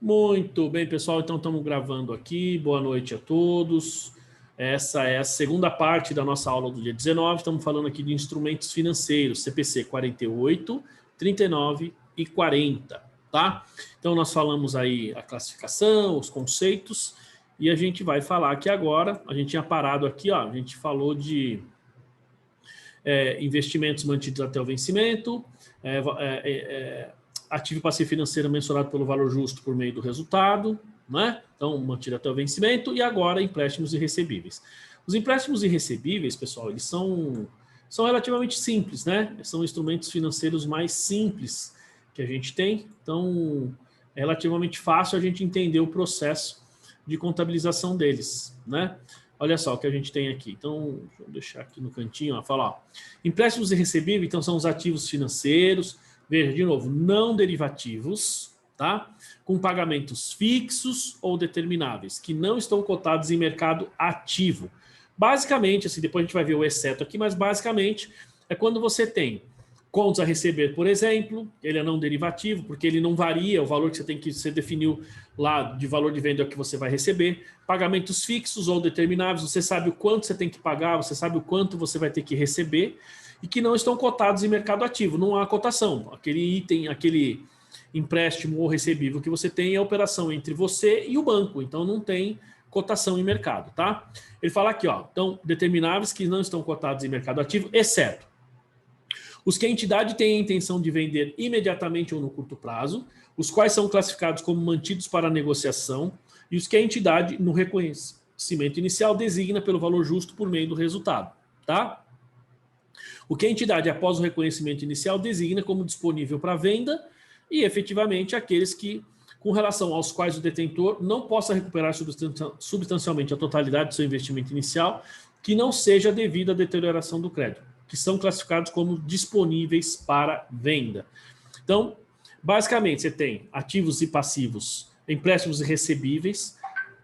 Muito bem, pessoal, então estamos gravando aqui. Boa noite a todos. Essa é a segunda parte da nossa aula do dia 19. Estamos falando aqui de instrumentos financeiros, CPC 48, 39 e 40, tá? Então nós falamos aí a classificação, os conceitos, e a gente vai falar aqui agora. A gente tinha parado aqui, ó, a gente falou de investimentos mantidos até o vencimento, ativo e passivo financeiro mensurado pelo valor justo por meio do resultado, né? Então, mantido até o vencimento, e agora empréstimos irrecebíveis. Os empréstimos irrecebíveis, pessoal, eles são relativamente simples, né? São instrumentos financeiros mais simples que a gente tem, então é relativamente fácil a gente entender o processo de contabilização deles, né? Olha só o que a gente tem aqui. Então, deixa eu deixar aqui no cantinho, ó, falar, ó, empréstimos irrecebíveis, então são os ativos financeiros, veja, de novo, não derivativos, tá? Com pagamentos fixos ou determináveis, que não estão cotados em mercado ativo. Basicamente, assim, depois a gente vai ver o exceto aqui, mas basicamente é quando você tem contas a receber, por exemplo, ele é não derivativo, porque ele não varia, o valor que você definiu lá de valor de venda é o que você vai receber. Pagamentos fixos ou determináveis, você sabe o quanto você tem que pagar, você sabe o quanto você vai ter que receber, e que não estão cotados em mercado ativo, não há cotação. Aquele item, aquele empréstimo ou recebível que você tem é a operação entre você e o banco, então não tem cotação em mercado, tá? Ele fala aqui, ó, então, determináveis que não estão cotados em mercado ativo, exceto os que a entidade tem a intenção de vender imediatamente ou no curto prazo, os quais são classificados como mantidos para negociação, e os que a entidade, no reconhecimento inicial, designa pelo valor justo por meio do resultado, tá? O que a entidade, após o reconhecimento inicial, designa como disponível para venda e, efetivamente, aqueles que, com relação aos quais o detentor não possa recuperar substancialmente a totalidade do seu investimento inicial, que não seja devido à deterioração do crédito, que são classificados como disponíveis para venda. Então, basicamente, você tem ativos e passivos, empréstimos e recebíveis,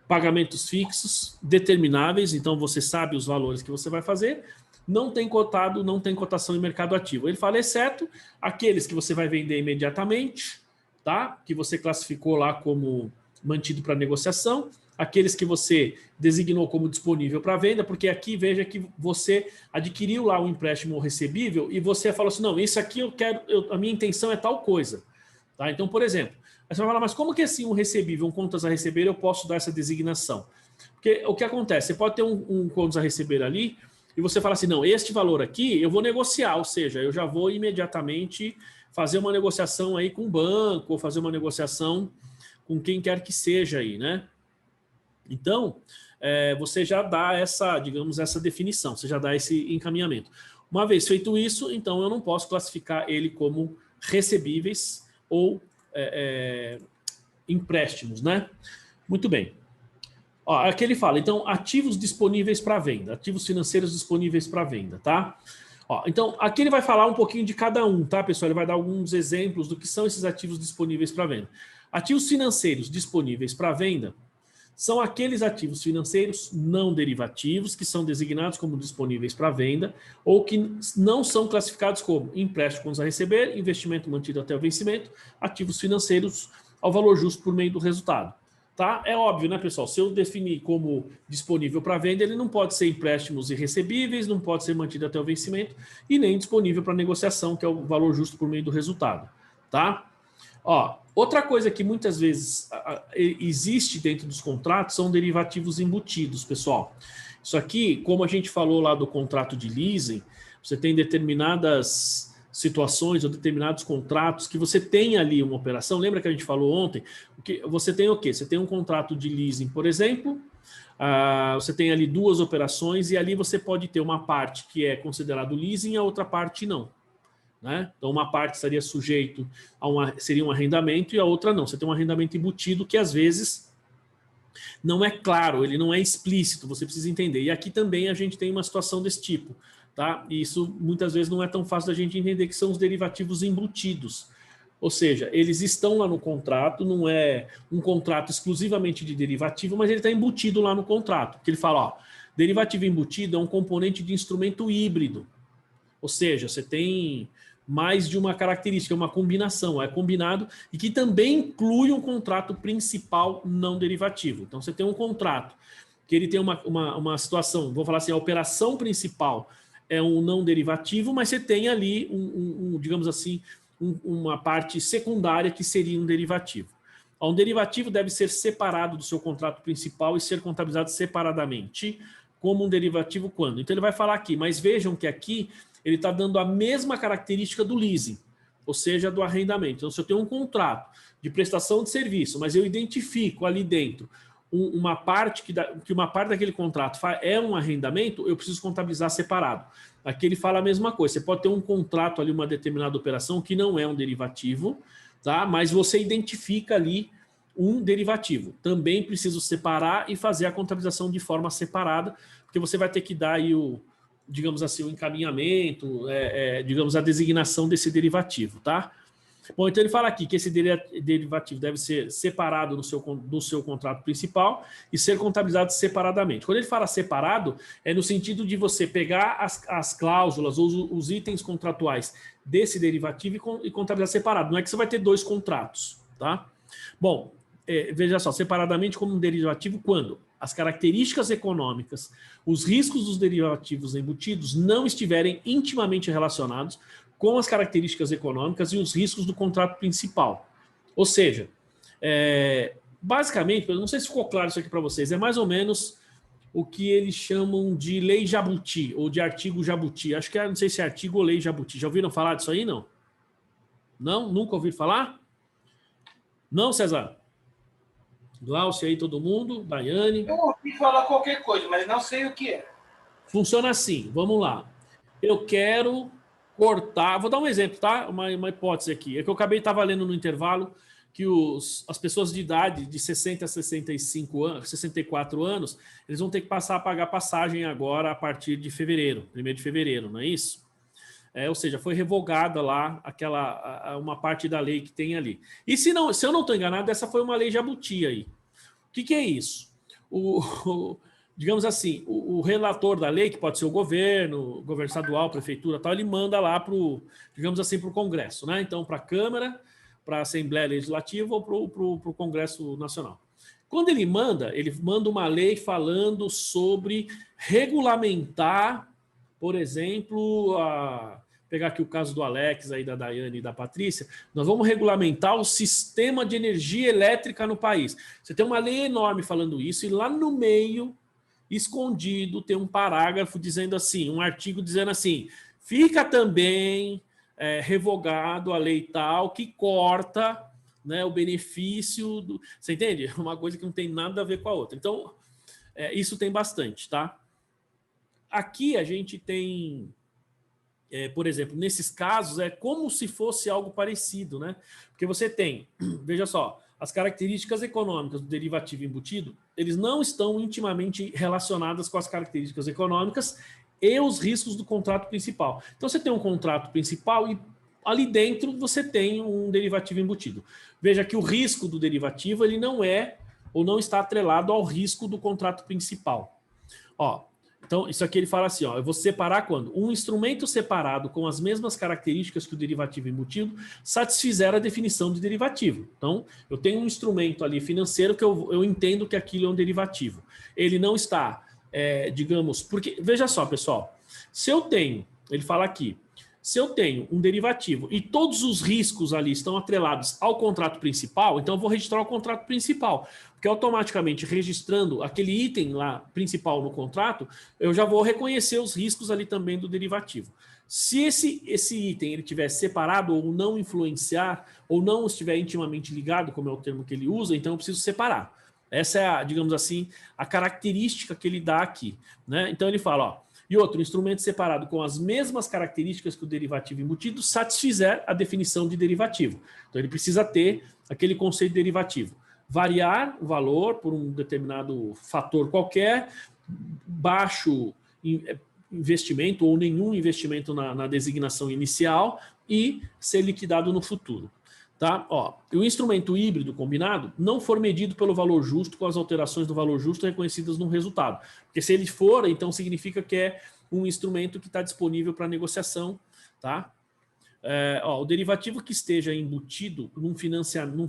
pagamentos fixos, determináveis, então você sabe os valores que você vai fazer, não tem cotado, não tem cotação em mercado ativo. Ele fala, exceto aqueles que você vai vender imediatamente, tá? Que você classificou lá como mantido para negociação, aqueles que você designou como disponível para venda, porque aqui veja que você adquiriu lá um empréstimo recebível e você falou assim, não, isso aqui eu quero, a minha intenção é tal coisa. Tá? Então, por exemplo, aí você vai falar, mas como que assim um recebível, um contas a receber, eu posso dar essa designação? Porque o que acontece? Você pode ter um contas a receber ali e você fala assim, não, este valor aqui eu vou negociar, ou seja, eu já vou imediatamente fazer uma negociação aí com o banco, ou fazer uma negociação com quem quer que seja aí, né? Então, você já dá essa, digamos, essa definição, você já dá esse encaminhamento. Uma vez feito isso, então eu não posso classificar ele como recebíveis ou empréstimos, né? Muito bem. Ó, aqui ele fala, então, ativos disponíveis para venda, ativos financeiros disponíveis para venda, tá? Ó, então, aqui ele vai falar um pouquinho de cada um, tá, pessoal? Ele vai dar alguns exemplos do que são esses ativos disponíveis para venda. Ativos financeiros disponíveis para venda são aqueles ativos financeiros não derivativos que são designados como disponíveis para venda ou que não são classificados como empréstimos a receber, investimento mantido até o vencimento, ativos financeiros ao valor justo por meio do resultado. Tá? É óbvio, né, pessoal? Se eu definir como disponível para venda, ele não pode ser empréstimos irrecebíveis, não pode ser mantido até o vencimento e nem disponível para negociação, que é o valor justo por meio do resultado. Tá? Ó, outra coisa que muitas vezes existe dentro dos contratos são derivativos embutidos, pessoal. Isso aqui, como a gente falou lá do contrato de leasing, você tem determinadas situações ou determinados contratos que você tem ali uma operação. Lembra que a gente falou ontem? Que você tem o quê? Você tem um contrato de leasing, por exemplo, você tem ali duas operações e ali você pode ter uma parte que é considerado leasing e a outra parte não. Né? Então, uma parte estaria sujeito seria um arrendamento e a outra não. Você tem um arrendamento embutido que às vezes não é claro, ele não é explícito, você precisa entender. E aqui também a gente tem uma situação desse tipo. Tá? E isso muitas vezes não é tão fácil da gente entender, que são os derivativos embutidos. Ou seja, eles estão lá no contrato, não é um contrato exclusivamente de derivativo, mas ele está embutido lá no contrato. Porque ele fala, ó, derivativo embutido é um componente de instrumento híbrido. Ou seja, você tem mais de uma característica, uma combinação, é combinado, e que também inclui um contrato principal não derivativo. Então, você tem um contrato que ele tem uma situação, vou falar assim, a operação principal é um não derivativo, mas você tem ali, digamos assim, uma parte secundária que seria um derivativo. Um derivativo deve ser separado do seu contrato principal e ser contabilizado separadamente como um derivativo quando? Então ele vai falar aqui, mas vejam que aqui ele está dando a mesma característica do leasing, ou seja, do arrendamento. Então se eu tenho um contrato de prestação de serviço, mas eu identifico ali dentro uma parte que uma parte daquele contrato é um arrendamento, eu preciso contabilizar separado. Aqui ele fala a mesma coisa, você pode ter um contrato ali, uma determinada operação que não é um derivativo, tá? Mas você identifica ali um derivativo. Também preciso separar e fazer a contabilização de forma separada, porque você vai ter que dar aí digamos assim, o encaminhamento, digamos, a designação desse derivativo, tá? Bom, então ele fala aqui que esse derivativo deve ser separado do seu contrato principal e ser contabilizado separadamente. Quando ele fala separado, é no sentido de você pegar as cláusulas ou os itens contratuais desse derivativo e contabilizar separado. Não é que você vai ter dois contratos, tá? Bom, veja só, separadamente como um derivativo quando as características econômicas, os riscos dos derivativos embutidos não estiverem intimamente relacionados com as características econômicas e os riscos do contrato principal. Ou seja, basicamente, eu não sei se ficou claro isso aqui para vocês, é mais ou menos o que eles chamam de lei Jabuti, ou de artigo Jabuti. Acho que não sei se é artigo ou lei Jabuti. Já ouviram falar disso aí, não? Não? Nunca ouviram falar? Não, César? Glaucio aí, todo mundo, Daiane. Eu ouvi falar qualquer coisa, mas não sei o que é. Funciona assim, vamos lá. Eu quero cortar, vou dar um exemplo, tá? Uma hipótese aqui. É que eu acabei de estar lendo no intervalo que as pessoas de idade de 60 a 65 anos, 64 anos, eles vão ter que passar a pagar passagem agora a partir de fevereiro, 1º de fevereiro, não é isso? Ou seja, foi revogada lá uma parte da lei que tem ali. E se eu não estou enganado, essa foi uma lei Jabuti aí. O que é isso? Digamos assim, o relator da lei, que pode ser o governo estadual, prefeitura, tal, ele manda lá digamos assim, para o Congresso, né? Então, para a Câmara, para a Assembleia Legislativa ou para o Congresso Nacional. Quando ele manda uma lei falando sobre regulamentar, por exemplo, pegar aqui o caso do Alex, aí da Daiane e da Patrícia, nós vamos regulamentar o sistema de energia elétrica no país. Você tem uma lei enorme falando isso e lá no meio, escondido, tem um parágrafo dizendo assim, um artigo dizendo assim, fica também revogado a lei tal que corta, né, o benefício do... Você entende? Uma coisa que não tem nada a ver com a outra. Então, isso tem bastante, tá? Aqui a gente tem... por exemplo, nesses casos, é como se fosse algo parecido, né? Porque você tem, veja só, as características econômicas do derivativo embutido, eles não estão intimamente relacionadas com as características econômicas e os riscos do contrato principal. Então, você tem um contrato principal e ali dentro você tem um derivativo embutido. Veja que o risco do derivativo, ele não é ou não está atrelado ao risco do contrato principal. Ó, então, isso aqui ele fala assim, ó, eu vou separar quando um instrumento separado com as mesmas características que o derivativo embutido satisfizer a definição de derivativo. Então, eu tenho um instrumento ali financeiro que eu entendo que aquilo é um derivativo. Ele não está, digamos... Porque, veja só, pessoal, se eu tenho, ele fala aqui, se eu tenho um derivativo e todos os riscos ali estão atrelados ao contrato principal, então eu vou registrar o contrato principal, porque automaticamente registrando aquele item lá principal no contrato, eu já vou reconhecer os riscos ali também do derivativo. Se esse item ele estiver separado ou não influenciar, ou não estiver intimamente ligado, como é o termo que ele usa, então eu preciso separar. Essa é, digamos assim, a característica que ele dá aqui, né? Então ele fala, ó, e outro, instrumento separado com as mesmas características que o derivativo embutido satisfizer a definição de derivativo. Então, ele precisa ter aquele conceito de derivativo. Variar o valor por um determinado fator qualquer, baixo investimento ou nenhum investimento na designação inicial e ser liquidado no futuro. Tá? Ó, o instrumento híbrido combinado não for medido pelo valor justo com as alterações do valor justo reconhecidas no resultado. Porque se ele for, então significa que é um instrumento que está disponível para negociação. Tá? O derivativo que esteja embutido num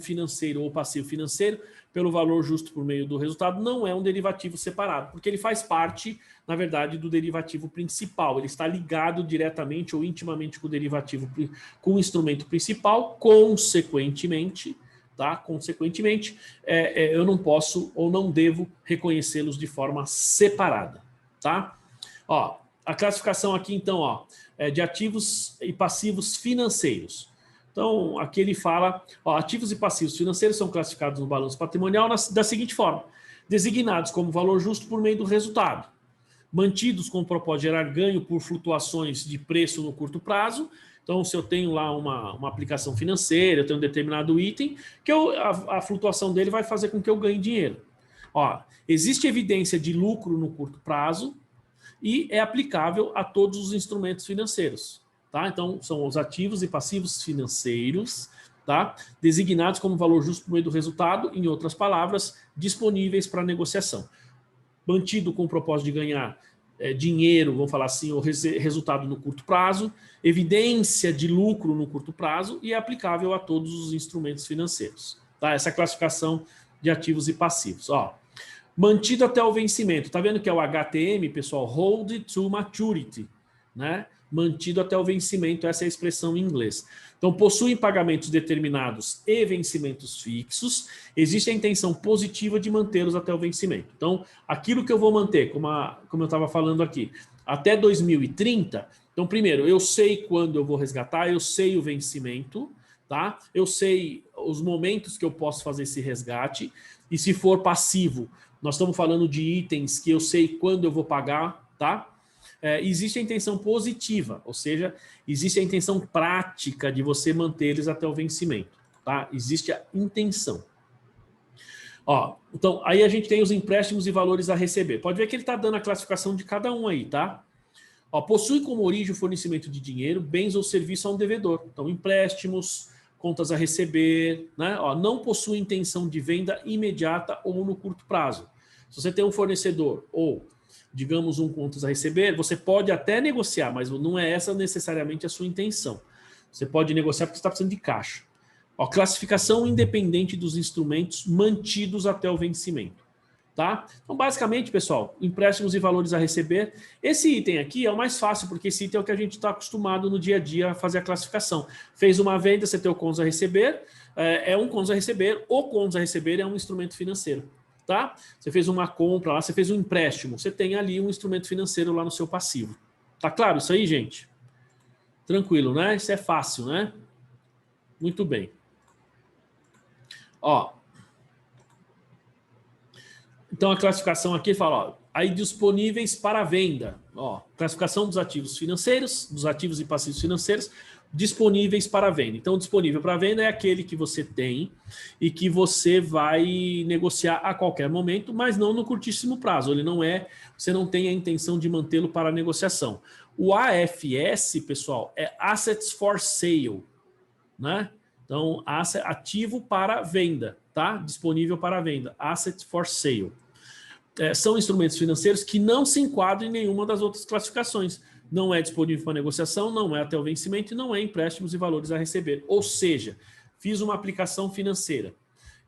financeiro ou passivo financeiro pelo valor justo por meio do resultado não é um derivativo separado, porque ele faz parte, na verdade, do derivativo principal. Ele está ligado diretamente ou intimamente com o derivativo, com o instrumento principal, consequentemente, tá? Consequentemente, eu não posso ou não devo reconhecê-los de forma separada, tá? A classificação aqui, então, de ativos e passivos financeiros. Então, aqui ele fala, ativos e passivos financeiros são classificados no balanço patrimonial da seguinte forma: designados como valor justo por meio do resultado, mantidos com o propósito de gerar ganho por flutuações de preço no curto prazo. Então, se eu tenho lá uma aplicação financeira, eu tenho um determinado item, que a flutuação dele vai fazer com que eu ganhe dinheiro. Existe evidência de lucro no curto prazo e é aplicável a todos os instrumentos financeiros. Tá? Então, são os ativos e passivos financeiros, tá? Designados como valor justo por meio do resultado, em outras palavras, disponíveis para negociação. Mantido com o propósito de ganhar dinheiro, vamos falar assim, ou resultado no curto prazo, evidência de lucro no curto prazo e é aplicável a todos os instrumentos financeiros. Tá? Essa classificação de ativos e passivos. Mantido até o vencimento. Tá vendo que é o HTM, pessoal? Hold to maturity, né? Mantido até o vencimento, essa é a expressão em inglês. Então, possuem pagamentos determinados e vencimentos fixos, existe a intenção positiva de mantê-los até o vencimento. Então, aquilo que eu vou manter, como eu estava falando aqui, até 2030, então, primeiro, eu sei quando eu vou resgatar, eu sei o vencimento, tá? Eu sei os momentos que eu posso fazer esse resgate, e se for passivo, nós estamos falando de itens que eu sei quando eu vou pagar, tá? Existe a intenção positiva, ou seja, existe a intenção prática de você manter eles até o vencimento, tá? Existe a intenção. Então, aí a gente tem os empréstimos e valores a receber. Pode ver que ele está dando a classificação de cada um aí, tá? Possui como origem o fornecimento de dinheiro, bens ou serviço a um devedor. Então, empréstimos, contas a receber, né? Não possui intenção de venda imediata ou no curto prazo. Se você tem um fornecedor ou, digamos, um contas a receber, você pode até negociar, mas não é essa necessariamente a sua intenção. Você pode negociar porque você está precisando de caixa. Classificação independente dos instrumentos mantidos até o vencimento. Tá? Então, basicamente, pessoal, empréstimos e valores a receber. Esse item aqui é o mais fácil, porque esse item é o que a gente está acostumado no dia a dia a fazer a classificação. Fez uma venda, você tem o contas a receber, é um contas a receber, o contas a receber é um instrumento financeiro. Tá? Você fez uma compra lá, você fez um empréstimo, você tem ali um instrumento financeiro lá no seu passivo. Tá claro isso aí, gente? Tranquilo, né? Isso é fácil, né? Muito bem. Então a classificação aqui fala, aí disponíveis para venda. Classificação dos ativos financeiros, dos ativos e passivos financeiros, disponíveis para venda. Então, disponível para venda é aquele que você tem e que você vai negociar a qualquer momento, mas não no curtíssimo prazo. Ele não você não tem a intenção de mantê-lo para negociação. O AFS, pessoal, é Assets for Sale, né? Então, ativo para venda, tá? Disponível para venda, Assets for Sale. São instrumentos financeiros que não se enquadram em nenhuma das outras classificações. Não é disponível para negociação, não é até o vencimento e não é empréstimos e valores a receber. Ou seja, fiz uma aplicação financeira.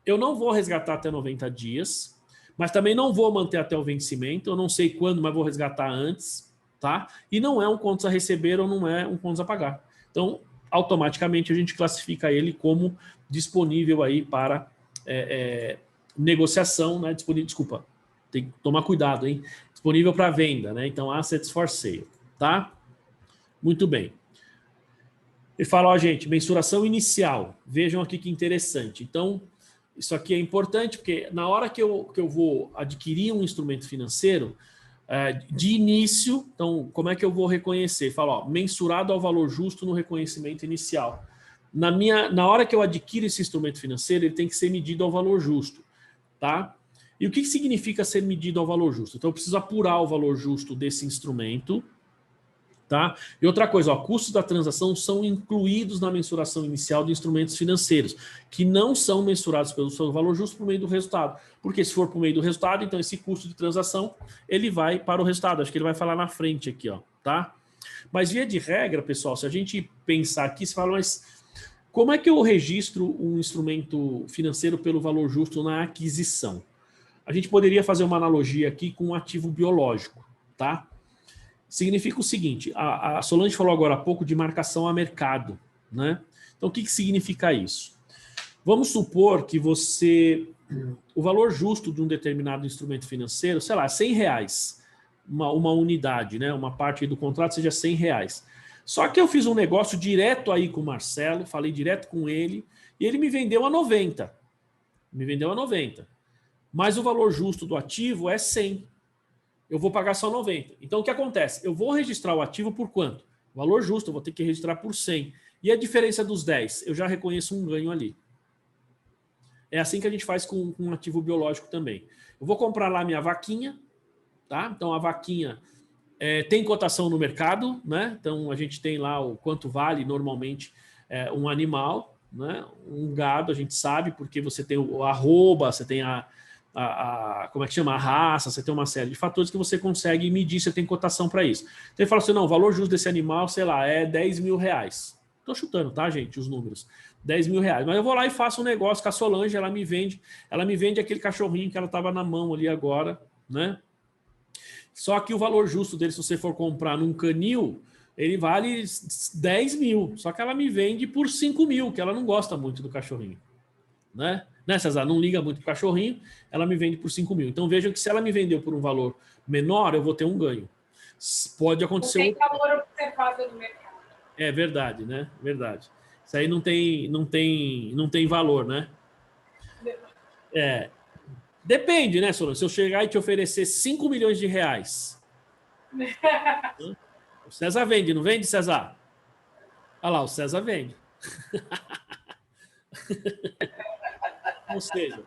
Eu não vou resgatar até 90 dias, mas também não vou manter até o vencimento. Eu não sei quando, mas vou resgatar antes, tá? E não é um contas a receber ou não é um contas a pagar. Então, automaticamente a gente classifica ele como disponível aí para negociação, né? Desculpa, tem que tomar cuidado, hein? Disponível para venda, né? Então, Assets for Sale. Tá? Muito bem. Ele fala, gente, mensuração inicial. Vejam aqui que interessante. Então, isso aqui é importante, porque na hora que eu vou adquirir um instrumento financeiro, de início, então, como é que eu vou reconhecer? Fala, mensurado ao valor justo no reconhecimento inicial. Na hora que eu adquiro esse instrumento financeiro, ele tem que ser medido ao valor justo. Tá? E o que significa ser medido ao valor justo? Então, eu preciso apurar o valor justo desse instrumento. Tá? E outra coisa, custos da transação são incluídos na mensuração inicial de instrumentos financeiros, que não são mensurados pelo seu valor justo por meio do resultado. Porque se for por meio do resultado, então esse custo de transação ele vai para o resultado. Acho que ele vai falar na frente aqui, tá? Mas via de regra, pessoal, se a gente pensar aqui, você fala, mas como é que eu registro um instrumento financeiro pelo valor justo na aquisição? A gente poderia fazer uma analogia aqui com um ativo biológico, tá? Significa o seguinte, a Solange falou agora há pouco de marcação a mercado, né? Então, o que significa isso? Vamos supor que o valor justo de um determinado instrumento financeiro, sei lá, R$100, uma unidade, né? Uma parte do contrato seja R$100. Só que eu fiz um negócio direto aí com o Marcelo, falei direto com ele, e ele me vendeu a 90. Me vendeu a 90. Mas o valor justo do ativo é 100. Eu vou pagar só 90. Então, o que acontece? Eu vou registrar o ativo por quanto? Valor justo, eu vou ter que registrar por 100. E a diferença dos 10? Eu já reconheço um ganho ali. É assim que a gente faz com um ativo biológico também. Eu vou comprar lá minha vaquinha, tá? Então, a vaquinha tem cotação no mercado, né? Então, a gente tem lá o quanto vale normalmente um animal, né? Um gado, a gente sabe, porque você tem o arroba, você tem como é que chama? A raça, você tem uma série de fatores que você consegue medir, você tem cotação para isso. Então, ele fala assim, não, o valor justo desse animal, sei lá, é R$10.000. Estou chutando, tá, gente, os números. R$10.000. Mas eu vou lá e faço um negócio com a Solange, ela me vende aquele cachorrinho que ela estava na mão ali agora, né? Só que o valor justo dele, se você for comprar num canil, ele vale 10 mil. Só que ela me vende por 5 mil, que ela não gosta muito do cachorrinho. Né, César? Não liga muito pro cachorrinho, ela me vende por 5 mil. Então vejam que se ela me vendeu por um valor menor, eu vou ter um ganho. Pode acontecer. Não tem valor observável no mercado. É verdade, né? Verdade. Isso aí não tem valor, né? Depende, né, Solange? Se eu chegar e te oferecer 5 milhões de reais. O César vende, não vende, César? Olha lá, o César vende. Ou seja,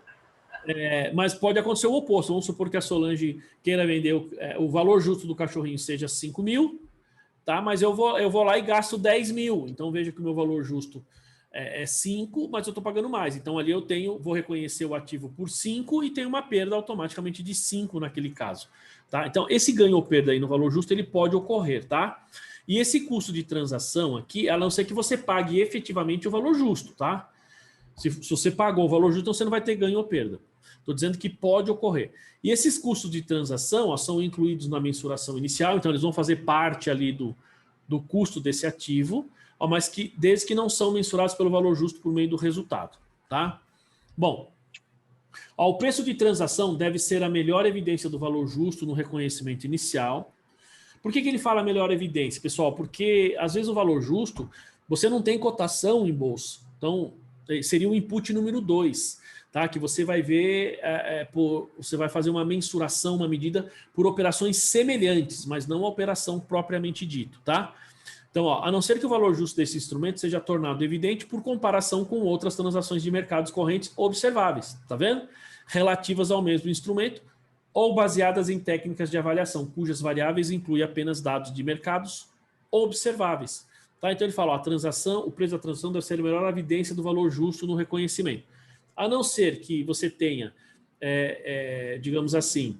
mas pode acontecer o oposto. Vamos supor que a Solange queira vender o valor justo do cachorrinho seja 5 mil, tá? Mas eu vou lá e gasto 10 mil. Então veja que o meu valor justo é 5, mas eu estou pagando mais. Então ali vou reconhecer o ativo por 5 e tenho uma perda automaticamente de 5 naquele caso. Tá? Então esse ganho ou perda aí no valor justo ele pode ocorrer, tá? E esse custo de transação aqui, a não ser que você pague efetivamente o valor justo, tá? Se você pagou o valor justo, então você não vai ter ganho ou perda. Estou dizendo que pode ocorrer. E esses custos de transação são incluídos na mensuração inicial, então eles vão fazer parte ali do custo desse ativo, mas desde que não são mensurados pelo valor justo por meio do resultado. Tá? Bom, o preço de transação deve ser a melhor evidência do valor justo no reconhecimento inicial. Por que ele fala melhor evidência, pessoal? Porque às vezes o valor justo, você não tem cotação em bolsa. Então, seria o input número 2, tá? Que você vai ver, você vai fazer uma mensuração, uma medida por operações semelhantes, mas não a operação propriamente dito, tá? Então, a não ser que o valor justo desse instrumento seja tornado evidente por comparação com outras transações de mercados correntes observáveis, tá vendo? Relativas ao mesmo instrumento ou baseadas em técnicas de avaliação, cujas variáveis incluem apenas dados de mercados observáveis. Tá? Então ele fala, o preço da transação deve ser a melhor evidência do valor justo no reconhecimento. A não ser que você tenha, digamos assim,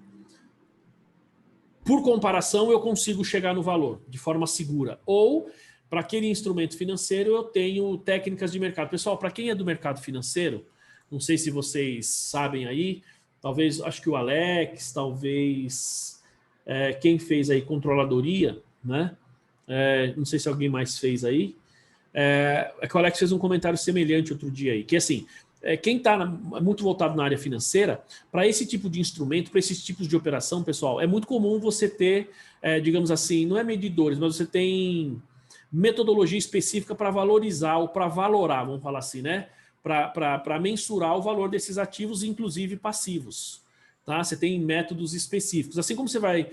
por comparação eu consigo chegar no valor de forma segura. Ou, para aquele instrumento financeiro, eu tenho técnicas de mercado. Pessoal, para quem é do mercado financeiro, não sei se vocês sabem aí, talvez, acho que o Alex, talvez quem fez aí controladoria, né? Não sei se alguém mais fez aí. Que o Alex fez um comentário semelhante outro dia aí, que assim, quem está muito voltado na área financeira, para esse tipo de instrumento, para esses tipos de operação, pessoal, é muito comum você ter, digamos assim, não é medidores, mas você tem metodologia específica para valorizar ou para valorar, vamos falar assim, né? Para mensurar o valor desses ativos, inclusive passivos. Tá? Você tem métodos específicos. Assim como você vai,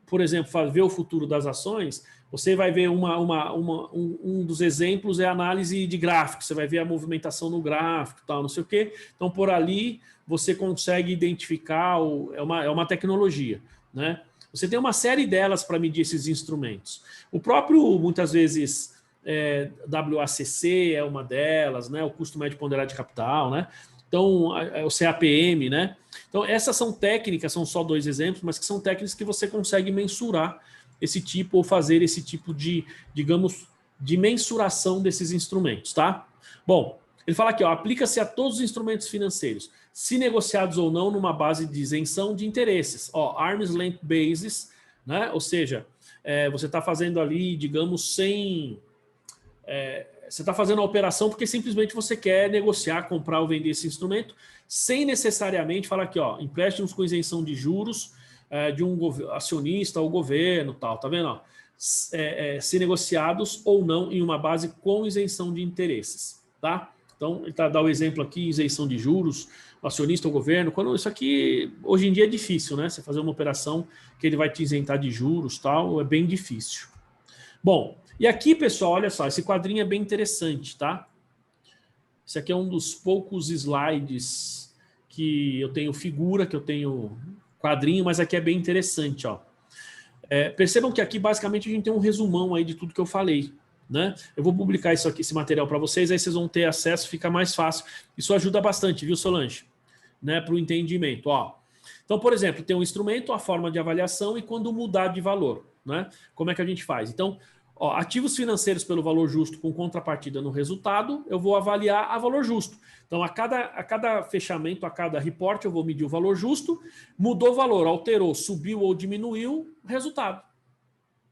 por exemplo, ver o futuro das ações, você vai ver um dos exemplos é a análise de gráfico. Você vai ver a movimentação no gráfico, tal, não sei o quê. Então, por ali, você consegue identificar, é uma tecnologia. Né? Você tem uma série delas para medir esses instrumentos. O próprio, muitas vezes, WACC é uma delas, né? O custo médio ponderado de capital, né? Então, o CAPM, né? Então, essas são técnicas, são só 2 exemplos, mas que são técnicas que você consegue mensurar esse tipo ou fazer esse tipo de, digamos, de mensuração desses instrumentos, tá? Bom, ele fala aqui, ó, aplica-se a todos os instrumentos financeiros, se negociados ou não numa base de isenção de interesses. Ó, arm's length basis, né? Ou seja, você está fazendo ali, digamos, sem... você está fazendo a operação porque simplesmente você quer negociar, comprar ou vender esse instrumento, sem necessariamente falar aqui, ó, empréstimos com isenção de juros de um acionista ou governo, tal, tá vendo? Ó? Ser negociados ou não em uma base com isenção de interesses, tá? Então, ele dá o exemplo aqui, isenção de juros, acionista ou governo, quando isso aqui, hoje em dia é difícil, né? Você fazer uma operação que ele vai te isentar de juros, tal, é bem difícil. Bom, e aqui, pessoal, olha só, esse quadrinho é bem interessante, tá? Esse aqui é um dos poucos slides que eu tenho figura, que eu tenho quadrinho, mas aqui é bem interessante, ó. Percebam que aqui, basicamente, a gente tem um resumão aí de tudo que eu falei, né? Eu vou publicar isso aqui, esse material para vocês, aí vocês vão ter acesso, fica mais fácil. Isso ajuda bastante, viu, Solange? Né, para o entendimento, ó. Então, por exemplo, tem um instrumento, a forma de avaliação e quando mudar de valor, né? Como é que a gente faz? Então, ó, ativos financeiros pelo valor justo com contrapartida no resultado, eu vou avaliar a valor justo. Então, a cada fechamento, a cada reporte, eu vou medir o valor justo, mudou o valor, alterou, subiu ou diminuiu, resultado.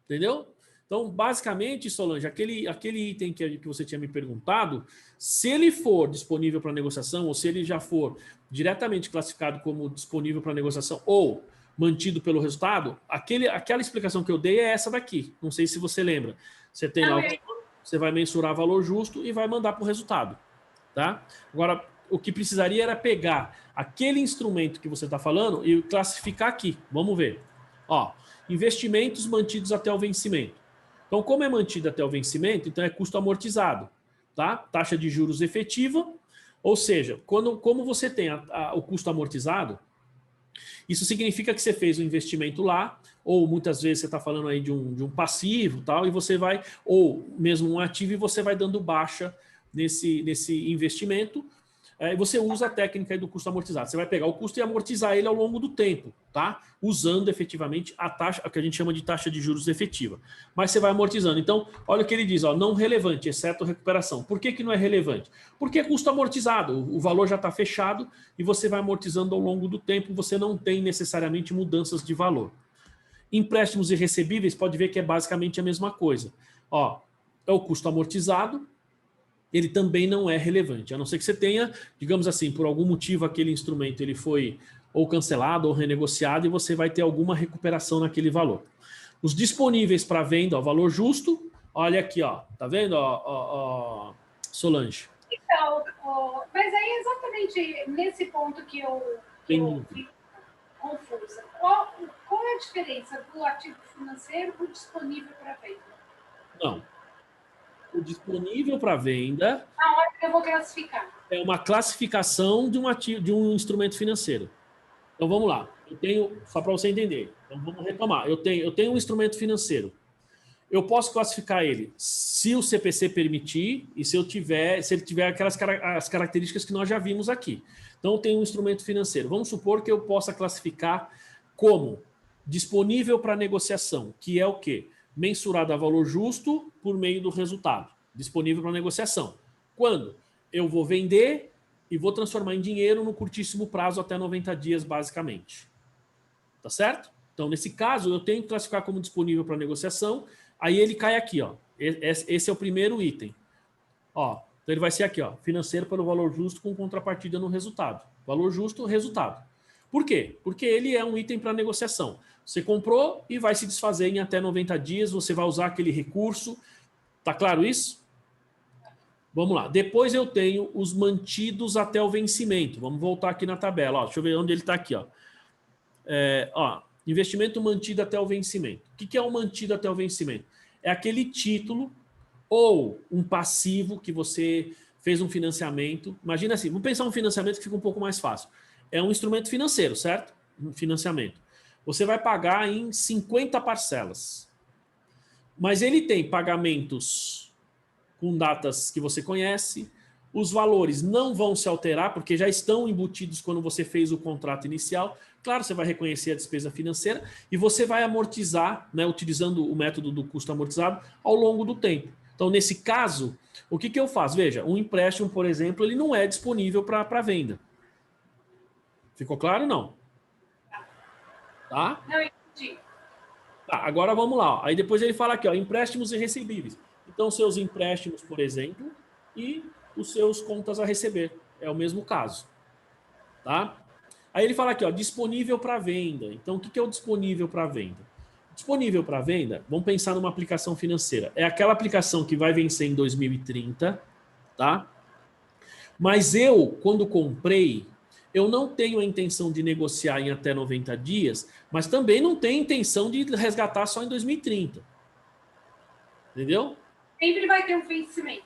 Entendeu? Então, basicamente, Solange, aquele item que você tinha me perguntado, se ele for disponível para negociação ou se ele já for diretamente classificado como disponível para negociação ou mantido pelo resultado, aquela explicação que eu dei é essa daqui. Não sei se você lembra. Você tem lá, você vai mensurar valor justo e vai mandar para o resultado. Tá? Agora, o que precisaria era pegar aquele instrumento que você está falando e classificar aqui. Vamos ver. Ó, investimentos mantidos até o vencimento. Então, como é mantido até o vencimento, então é custo amortizado, tá? Taxa de juros efetiva, ou seja, como você tem o custo amortizado, isso significa que você fez o investimento lá, ou muitas vezes você está falando aí de um passivo, tal, e você vai, ou mesmo um ativo, e você vai dando baixa nesse investimento, e você usa a técnica aí do custo amortizado. Você vai pegar o custo e amortizar ele ao longo do tempo, tá? Usando efetivamente a taxa, a que a gente chama de taxa de juros efetiva. Mas você vai amortizando. Então, olha o que ele diz, ó, não relevante, exceto recuperação. Por que não é relevante? Porque é custo amortizado, o valor já está fechado e você vai amortizando ao longo do tempo, você não tem necessariamente mudanças de valor. Empréstimos e recebíveis, pode ver que é basicamente a mesma coisa. Ó, é o custo amortizado, ele também não é relevante, a não ser que você tenha, digamos assim, por algum motivo aquele instrumento ele foi ou cancelado ou renegociado e você vai ter alguma recuperação naquele valor. Os disponíveis para venda, ó, valor justo, olha aqui, ó, tá vendo, ó, Solange? Então, mas aí exatamente nesse ponto que eu fico confusa. Qual é a diferença do ativo financeiro para o disponível para venda? Não. O disponível para venda... Na hora que eu vou classificar. É uma classificação de um instrumento financeiro. Então, vamos lá. Eu tenho, só para você entender. Então, vamos retomar. Eu tenho um instrumento financeiro. Eu posso classificar ele se o CPC permitir e se ele tiver as características que nós já vimos aqui. Então, eu tenho um instrumento financeiro. Vamos supor que eu possa classificar como disponível para negociação, que é o quê? Mensurado a valor justo por meio do resultado. Disponível para negociação. Quando eu vou vender e vou transformar em dinheiro no curtíssimo prazo até 90 dias, basicamente. Tá certo? Então, nesse caso, eu tenho que classificar como disponível para negociação. Aí ele cai aqui, ó. Esse é o primeiro item. Ó, então ele vai ser aqui, ó. Financeiro pelo valor justo com contrapartida no resultado. Valor justo, resultado. Por quê? Porque ele é um item para negociação. Você comprou e vai se desfazer em até 90 dias, você vai usar aquele recurso. Tá claro isso? Vamos lá. Depois eu tenho os mantidos até o vencimento. Vamos voltar aqui na tabela. Ó, deixa eu ver onde ele está aqui. Ó. Investimento mantido até o vencimento. O que é o mantido até o vencimento? É aquele título ou um passivo que você fez um financiamento. Imagina assim, vamos pensar um financiamento que fica um pouco mais fácil. É um instrumento financeiro, certo? Um financiamento. Você vai pagar em 50 parcelas. Mas ele tem pagamentos com datas que você conhece, Os valores não vão se alterar, porque já estão embutidos quando você fez o contrato inicial. Claro, você vai reconhecer a despesa financeira e você vai amortizar, né, utilizando o método do custo amortizado, ao longo do tempo. Então, nesse caso, o que eu faço? Veja, um empréstimo, por exemplo, ele não é disponível para venda. Ficou claro ou não? Tá? Não entendi. Tá, agora vamos lá. Ó. Aí depois ele fala aqui, ó, empréstimos e recebíveis. Então, seus empréstimos, por exemplo, e os seus contas a receber. É o mesmo caso. Tá? Aí ele fala aqui, ó, disponível para venda. Então, o que é o disponível para venda? Disponível para venda, vamos pensar numa aplicação financeira. É aquela aplicação que vai vencer em 2030, tá? Mas eu, quando comprei, eu não tenho a intenção de negociar em até 90 dias, mas também não tenho intenção de resgatar só em 2030. Entendeu? Sempre vai ter um vencimento.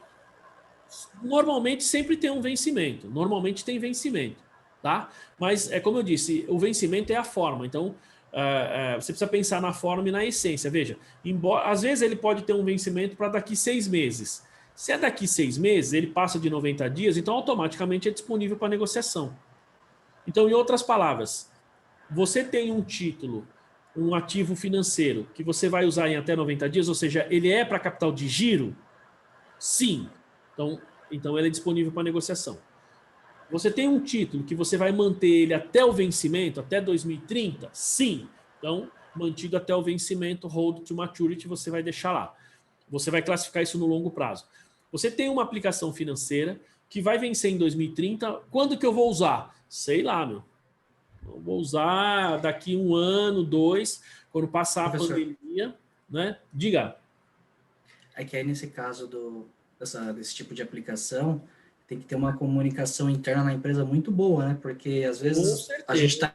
Normalmente sempre tem um vencimento. Normalmente tem vencimento, tá? Mas é como eu disse, o vencimento é a forma. Então, você precisa pensar na forma e na essência. Veja, às vezes ele pode ter um vencimento para daqui 6 meses. Se é daqui 6 meses, ele passa de 90 dias, então automaticamente é disponível para negociação. Então, em outras palavras, você tem um título, um ativo financeiro que você vai usar em até 90 dias, ou seja, ele é para capital de giro? Sim. Então ele é disponível para negociação. Você tem um título que você vai manter ele até o vencimento, até 2030? Sim. Então, mantido até o vencimento, hold to maturity, você vai deixar lá. Você vai classificar isso no longo prazo. Você tem uma aplicação financeira que vai vencer em 2030. Quando que eu vou usar? Sei lá, meu. Eu vou usar daqui 1 ano, 2, quando passar a pandemia, né? Diga. É que aí, nesse caso desse tipo de aplicação, tem que ter uma comunicação interna na empresa muito boa, né? Porque, às vezes, a gente está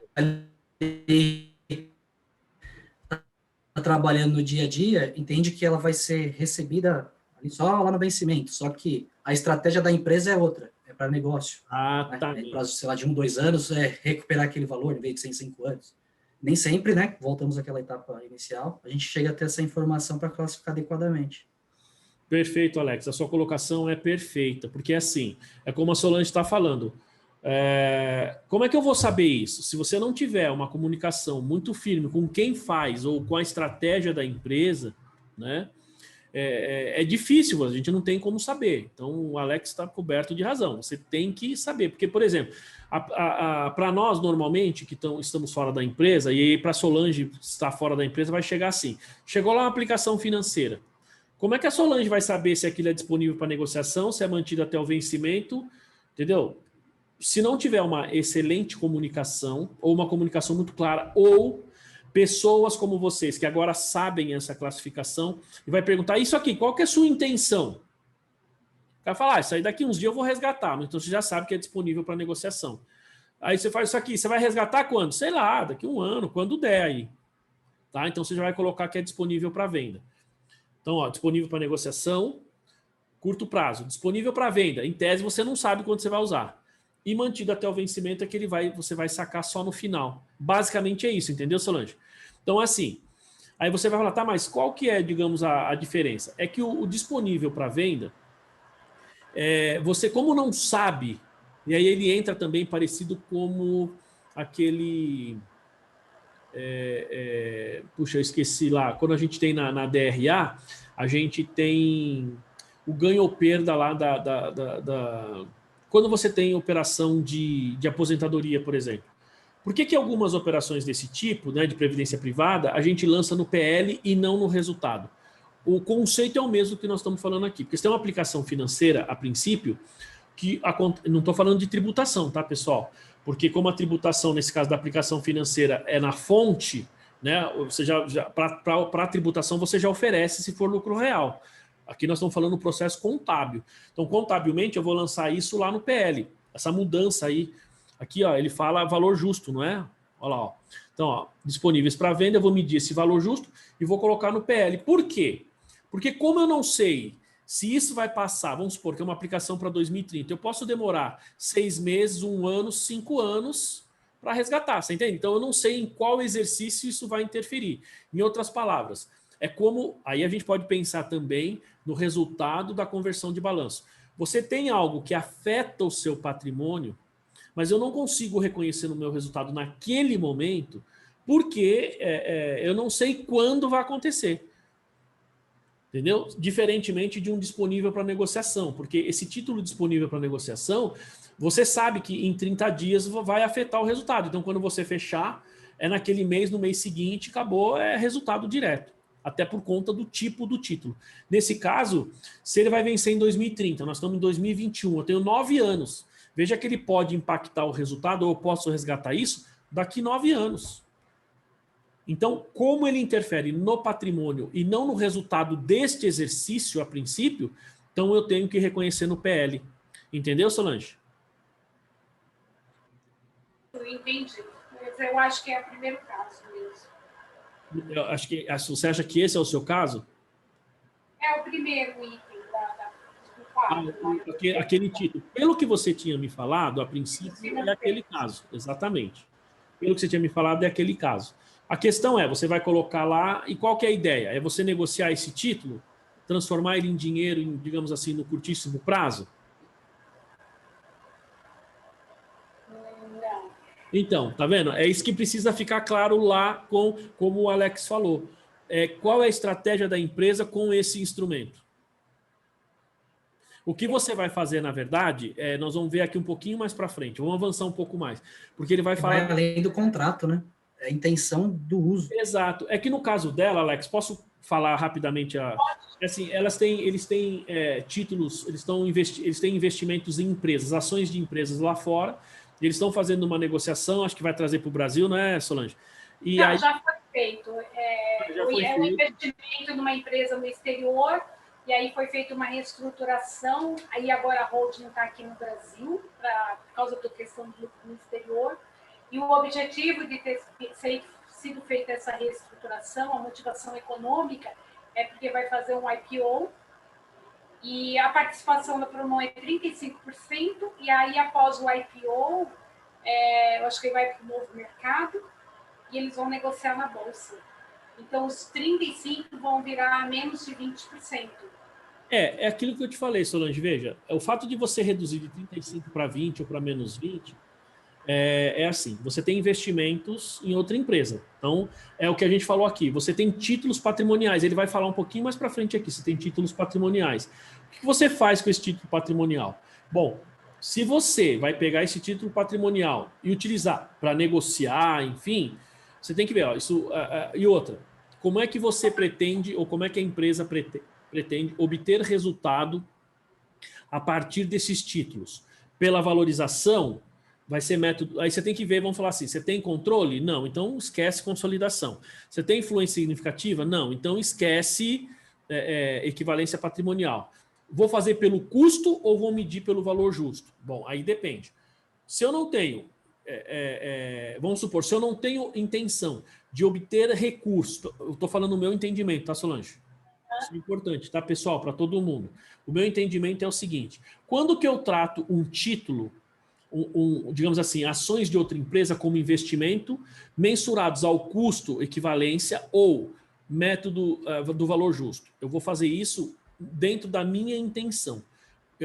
trabalhando no dia a dia, entende que ela vai ser recebida só lá no vencimento, só que a estratégia da empresa é outra, é para negócio. Tá. Né? Prazo, sei lá, de 1, 2 anos, é recuperar aquele valor, em vez de ser em 5 anos. Nem sempre, né? Voltamos àquela etapa inicial, a gente chega a ter essa informação para classificar adequadamente. Perfeito, Alex. A sua colocação é perfeita, porque assim, é como a Solange está falando. Como é que eu vou saber isso? Se você não tiver uma comunicação muito firme com quem faz ou com a estratégia da empresa, né? É difícil, a gente não tem como saber. Então, o Alex está coberto de razão. Você tem que saber. Porque, por exemplo, para nós, normalmente, que estamos fora da empresa, e para a Solange estar fora da empresa, vai chegar assim. Chegou lá uma aplicação financeira. Como é que a Solange vai saber se aquilo é disponível para negociação, se é mantido até o vencimento? Entendeu? Se não tiver uma excelente comunicação, ou uma comunicação muito clara, ou pessoas como vocês, que agora sabem essa classificação, e vai perguntar, isso aqui, qual que é a sua intenção? O cara fala, isso aí daqui uns dias eu vou resgatar, então você já sabe que é disponível para negociação. Aí você faz isso aqui, você vai resgatar quando? Sei lá, daqui 1 ano, quando der aí. Tá? Então você já vai colocar que é disponível para venda. Então, ó, disponível para negociação, curto prazo. Disponível para venda. Em tese, você não sabe quando você vai usar. E mantido até o vencimento é que você vai sacar só no final. Basicamente é isso, entendeu, Solange? Então, assim, aí você vai falar, tá, mas qual que é, digamos, a diferença? É que o disponível para venda, você como não sabe, e aí ele entra também parecido como aquele... puxa, eu esqueci lá. Quando a gente tem na DRA, a gente tem o ganho ou perda lá quando você tem operação de aposentadoria, por exemplo. Por que algumas operações desse tipo, né, de previdência privada, a gente lança no PL e não no resultado? O conceito é o mesmo que nós estamos falando aqui. Porque se tem uma aplicação financeira, a princípio, não estou falando de tributação, tá, pessoal? Porque como a tributação, nesse caso da aplicação financeira, é na fonte, né? Você para a tributação você já oferece se for lucro real. Aqui nós estamos falando do processo contábil. Então, contabilmente, eu vou lançar isso lá no PL. Essa mudança aí. Aqui, ó, ele fala valor justo, não é? Olha lá, ó. Então, ó, disponíveis para venda, eu vou medir esse valor justo e vou colocar no PL. Por quê? Porque como eu não sei se isso vai passar, vamos supor que é uma aplicação para 2030, eu posso demorar 6 meses, 1 ano, 5 anos para resgatar, você entende? Então eu não sei em qual exercício isso vai interferir. Em outras palavras, é como, aí a gente pode pensar também no resultado da conversão de balanço. Você tem algo que afeta o seu patrimônio, mas eu não consigo reconhecer no meu resultado naquele momento, porque eu não sei quando vai acontecer. Entendeu? Diferentemente de um disponível para negociação, porque esse título disponível para negociação, você sabe que em 30 dias vai afetar o resultado. Então, quando você fechar, é naquele mês, no mês seguinte, acabou, é resultado direto. Até por conta do tipo do título. Nesse caso, se ele vai vencer em 2030, nós estamos em 2021, eu tenho 9 anos. Veja que ele pode impactar o resultado, ou eu posso resgatar isso daqui 9 anos. Então, como ele interfere no patrimônio e não no resultado deste exercício a princípio, então eu tenho que reconhecer no PL. Entendeu, Solange? Eu entendi. Eu acho que é o primeiro caso mesmo. Você acha que esse é o seu caso? É o primeiro item do quadro. Aquele título. Pelo que você tinha me falado, a princípio, é aquele caso. Exatamente. Pelo que você tinha me falado, é aquele caso. A questão é, você vai colocar lá, e qual que é a ideia? É você negociar esse título, transformar ele em dinheiro, digamos assim, no curtíssimo prazo? Não. Então, tá vendo? É isso que precisa ficar claro lá, como o Alex falou. Qual é a estratégia da empresa com esse instrumento? O que você vai fazer, na verdade, nós vamos ver aqui um pouquinho mais para frente. Vamos avançar um pouco mais. Porque ele vai falar... Vai além do contrato, né? É a intenção do uso. Exato. É que no caso dela, Alex, posso falar rapidamente? Assim, eles têm títulos, eles têm investimentos em empresas, ações de empresas lá fora. Eles estão fazendo uma negociação, acho que vai trazer para o Brasil, não é, Solange? Não, aí, já foi feito. Já foi feito. Um investimento numa empresa no exterior, e aí foi feita uma reestruturação. Aí agora a holding está aqui no Brasil, por causa da questão do lucro no exterior. E o objetivo de ter sido feita essa reestruturação, a motivação econômica, é porque vai fazer um IPO e a participação da Promon é 35%, e aí após o IPO, eu acho que vai para o novo mercado e eles vão negociar na Bolsa. Então, os 35% vão virar menos de 20%. É aquilo que eu te falei, Solange, veja, o fato de você reduzir de 35 para 20 ou para menos 20... assim, você tem investimentos em outra empresa. Então, é o que a gente falou aqui. Você tem títulos patrimoniais. Ele vai falar um pouquinho mais para frente aqui. Você tem títulos patrimoniais. O que você faz com esse título patrimonial? Bom, se você vai pegar esse título patrimonial e utilizar para negociar, enfim, você tem que ver, e outra, como é que você pretende, ou como é que a empresa pretende obter resultado a partir desses títulos? Pela valorização, vai ser método. Aí você tem que ver, vamos falar assim, você tem controle? Não, então esquece consolidação. Você tem influência significativa? Não, então esquece equivalência patrimonial. Vou fazer pelo custo ou vou medir pelo valor justo? Bom, aí depende. Se eu não tenho, vamos supor, se eu não tenho intenção de obter recurso, eu estou falando o meu entendimento, tá, Solange? Isso é importante, tá, pessoal? Para todo mundo. O meu entendimento é o seguinte: quando que eu trato um título, digamos assim, ações de outra empresa como investimento, mensurados ao custo, equivalência ou método do valor justo? Eu vou fazer isso dentro da minha intenção.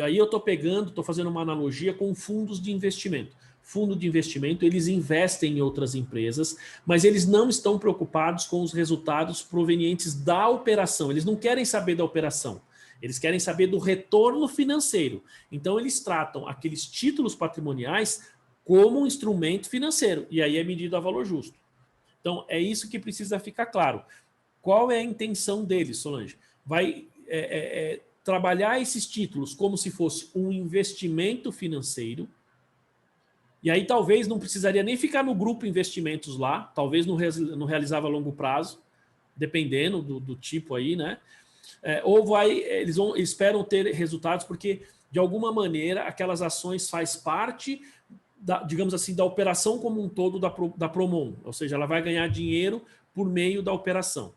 Aí eu estou fazendo uma analogia com fundos de investimento. Fundo de investimento, eles investem em outras empresas, mas eles não estão preocupados com os resultados provenientes da operação. Eles não querem saber da operação. Eles querem saber do retorno financeiro. Então, eles tratam aqueles títulos patrimoniais como um instrumento financeiro. E aí é medido a valor justo. Então, é isso que precisa ficar claro. Qual é a intenção deles, Solange? Vai trabalhar esses títulos como se fosse um investimento financeiro. E aí talvez não precisaria nem ficar no grupo investimentos lá. Talvez não realizava a longo prazo, dependendo do tipo aí, né? Ou eles esperam ter resultados porque, de alguma maneira, aquelas ações faz parte, digamos assim, da operação como um todo da Promon. Ou seja, ela vai ganhar dinheiro por meio da operação.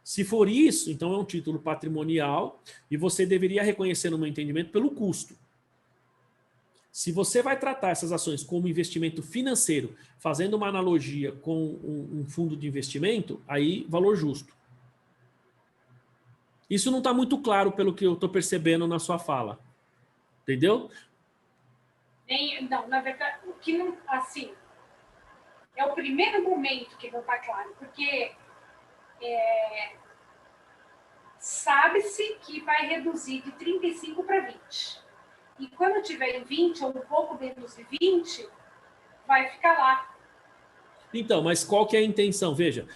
Se for isso, então é um título patrimonial e você deveria reconhecer, no meu entendimento, pelo custo. Se você vai tratar essas ações como investimento financeiro, fazendo uma analogia com um fundo de investimento, aí valor justo. Isso não está muito claro pelo que eu estou percebendo na sua fala. Entendeu? Não, na verdade, o que não, assim, é o primeiro momento que não está claro, porque sabe-se que vai reduzir de 35 para 20. E quando tiver em 20, ou um pouco menos de 20, vai ficar lá. Então, mas qual que é a intenção? Veja,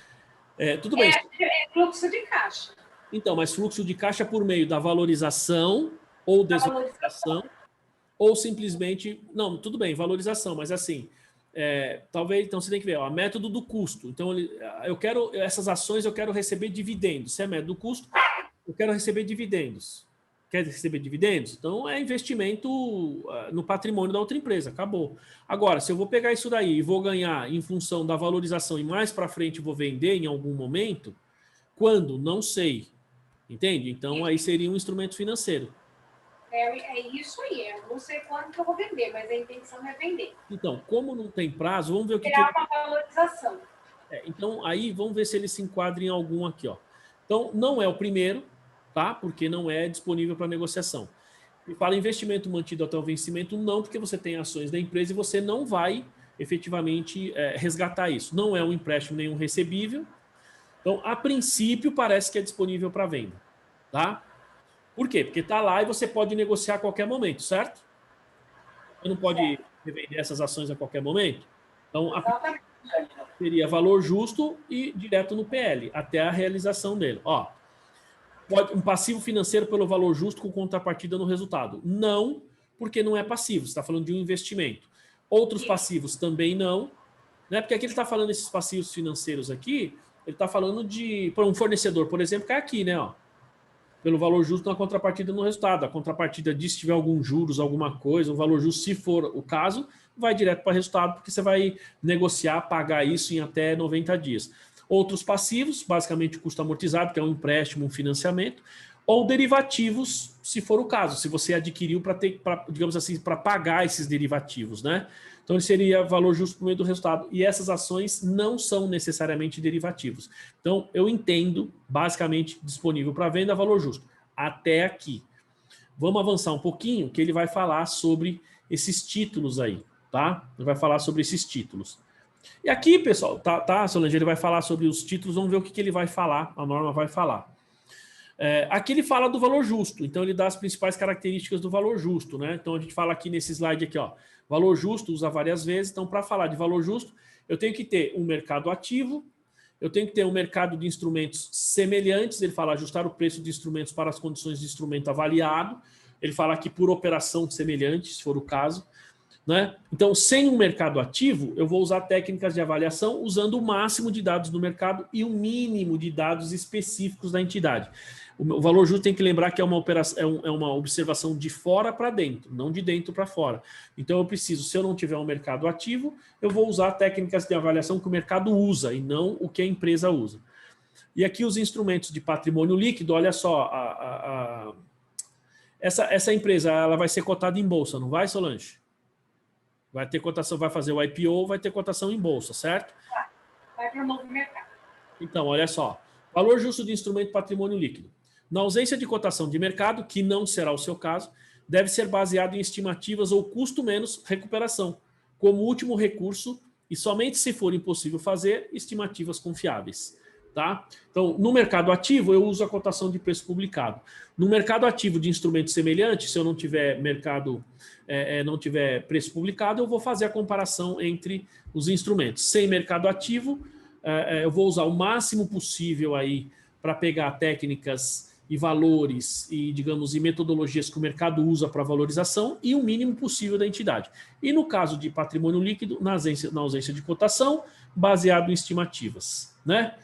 tudo bem. É fluxo de caixa. Então, mas fluxo de caixa por meio da valorização ou desvalorização, ou simplesmente... Não, tudo bem, valorização, mas assim, talvez... Então, você tem que ver, ó, método do custo. Então, essas ações eu quero receber dividendos. Se é método do custo, eu quero receber dividendos. Quer receber dividendos? Então, é investimento no patrimônio da outra empresa. Acabou. Agora, se eu vou pegar isso daí e vou ganhar em função da valorização e mais para frente vou vender em algum momento, quando? Não sei. Entende? Então, aí seria um instrumento financeiro. É isso aí. Eu não sei quando que eu vou vender, mas a intenção é vender. Então, como não tem prazo, vamos ver o que... Criar uma valorização. Então, aí, vamos ver se ele se enquadra em algum aqui, ó. Então, não é o primeiro, tá? Porque não é disponível para negociação. E para investimento mantido até o vencimento, não, porque você tem ações da empresa e você não vai efetivamente resgatar isso. Não é um empréstimo nenhum recebível. Então, a princípio, parece que é disponível para venda, tá? Por quê? Porque está lá e você pode negociar a qualquer momento, certo? Você não pode revender essas ações a qualquer momento. Então, teria valor justo e direto no PL, até a realização dele. Ó, um passivo financeiro pelo valor justo com contrapartida no resultado. Não, porque não é passivo, você está falando de um investimento. Outros passivos também não, né? Porque aqui ele está falando desses passivos financeiros aqui, ele está falando de para um fornecedor, por exemplo, que é aqui, né? Ó, pelo valor justo na contrapartida no resultado. A contrapartida diz se tiver algum juros, alguma coisa, o valor justo, se for o caso, vai direto para o resultado, porque você vai negociar, pagar isso em até 90 dias. Outros passivos, basicamente custo amortizado, que é um empréstimo, um financiamento, ou derivativos, se for o caso, se você adquiriu para ter, digamos assim, para pagar esses derivativos, né? Então, ele seria valor justo por meio do resultado. E essas ações não são necessariamente derivativos. Então, eu entendo, basicamente, disponível para venda, valor justo. Até aqui. Vamos avançar um pouquinho, que ele vai falar sobre esses títulos aí, tá? Ele vai falar sobre esses títulos. E aqui, pessoal, tá, Solange, ele vai falar sobre os títulos, vamos ver o que ele vai falar, a norma vai falar. Aqui ele fala do valor justo, então ele dá as principais características do valor justo, né? Então a gente fala aqui nesse slide aqui, ó, valor justo usa várias vezes, então para falar de valor justo, eu tenho que ter um mercado ativo, eu tenho que ter um mercado de instrumentos semelhantes, ele fala ajustar o preço de instrumentos para as condições de instrumento avaliado, ele fala aqui por operação semelhante, se for o caso, né? Então, sem um mercado ativo, eu vou usar técnicas de avaliação usando o máximo de dados do mercado e o mínimo de dados específicos da entidade. O valor justo tem que lembrar que é uma operação, é uma observação de fora para dentro, não de dentro para fora. Então, eu preciso, se eu não tiver um mercado ativo, eu vou usar técnicas de avaliação que o mercado usa e não o que a empresa usa. E aqui os instrumentos de patrimônio líquido, olha só, essa empresa ela vai ser cotada em bolsa, não vai, Solange? Vai ter cotação, vai fazer o IPO, vai ter cotação em bolsa, certo? Vai para o novo mercado. Então, olha só. Valor justo de instrumento patrimônio líquido. Na ausência de cotação de mercado, que não será o seu caso, deve ser baseado em estimativas ou custo menos recuperação, como último recurso e somente se for impossível fazer, estimativas confiáveis. Tá? Então, no mercado ativo, eu uso a cotação de preço publicado. No mercado ativo de instrumentos semelhantes, se eu não tiver mercado, não tiver preço publicado, eu vou fazer a comparação entre os instrumentos. Sem mercado ativo, eu vou usar o máximo possível aí para pegar técnicas e valores e, digamos, e metodologias que o mercado usa para valorização e o mínimo possível da entidade. E no caso de patrimônio líquido, na ausência de cotação, baseado em estimativas, né?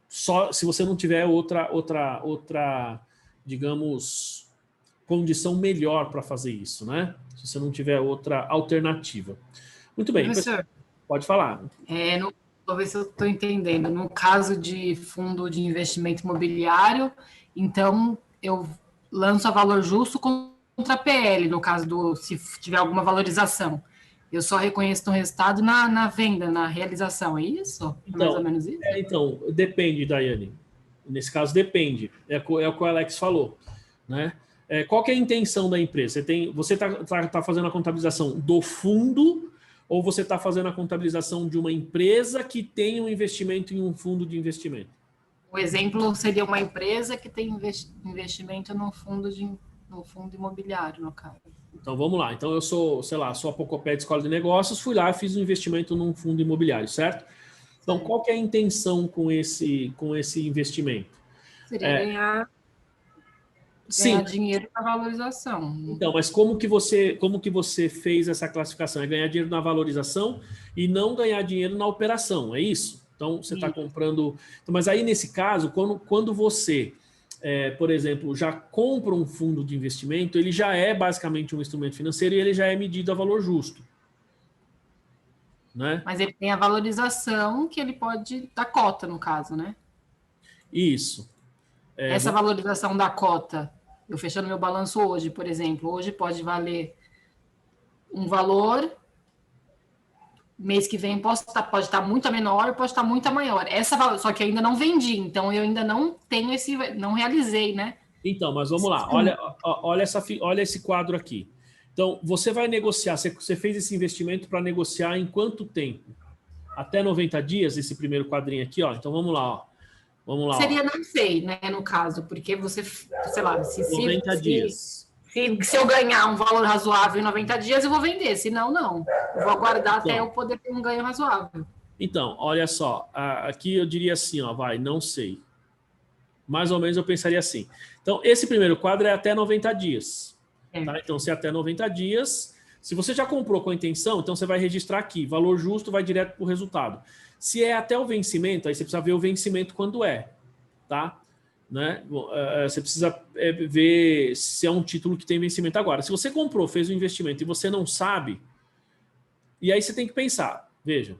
Só se você não tiver outra, digamos, condição melhor para fazer isso, né? Se você não tiver outra alternativa. Muito bem, professor, pode falar. Vou ver se eu estou entendendo. No caso de fundo de investimento imobiliário, então eu lanço a valor justo contra a PL, no caso se tiver alguma valorização. Eu só reconheço no resultado na venda, na realização, é isso? Então, mais ou menos isso? Então, depende, Daiane. Nesse caso, depende. É o que o Alex falou, né? qual que é a intenção da empresa? Você está fazendo a contabilização do fundo ou você está fazendo a contabilização de uma empresa que tem um investimento em um fundo de investimento? O exemplo seria uma empresa que tem investimento no fundo imobiliário, no caso. Então, vamos lá. Então, eu sou, sei lá, sou a Pocopé de Escola de Negócios, fui lá e fiz um investimento num fundo imobiliário, certo? Então, qual que é a intenção com esse investimento? Seria ganhar dinheiro na valorização. Então, mas como que você fez essa classificação? É ganhar dinheiro na valorização e não ganhar dinheiro na operação, é isso? Então, você está comprando... Então, mas aí, nesse caso, quando você, por exemplo, já compra um fundo de investimento, ele já é basicamente um instrumento financeiro e ele já é medido a valor justo. Né? Mas ele tem a valorização que ele pode dar cota, no caso, né? Isso. Essa valorização da cota, eu fechando meu balanço hoje, por exemplo, hoje pode valer um valor, mês que vem pode estar muito menor, pode estar muito maior. Só que eu ainda não vendi, então eu ainda não tenho não realizei, né? Então, mas vamos lá, olha esse quadro aqui. Então, você vai negociar, você fez esse investimento para negociar em quanto tempo? Até 90 dias, esse primeiro quadrinho aqui, ó. Então, vamos lá, ó. Vamos lá. Seria, não sei, né, no caso, porque você, sei lá, 90 dias. Se eu ganhar um valor razoável em 90 dias, eu vou vender, senão não. Eu vou aguardar até eu poder ter um ganho razoável. Então, olha só, aqui eu diria assim, ó, não sei. Mais ou menos eu pensaria assim. Então, esse primeiro quadro é até 90 dias. Tá? Então, se é até 90 dias, se você já comprou com a intenção, então você vai registrar aqui, valor justo, vai direto para o resultado. Se é até o vencimento, aí você precisa ver o vencimento quando é, tá? Né? Você precisa ver se é um título que tem vencimento agora. Se você comprou, fez um investimento e você não sabe, e aí você tem que pensar, veja,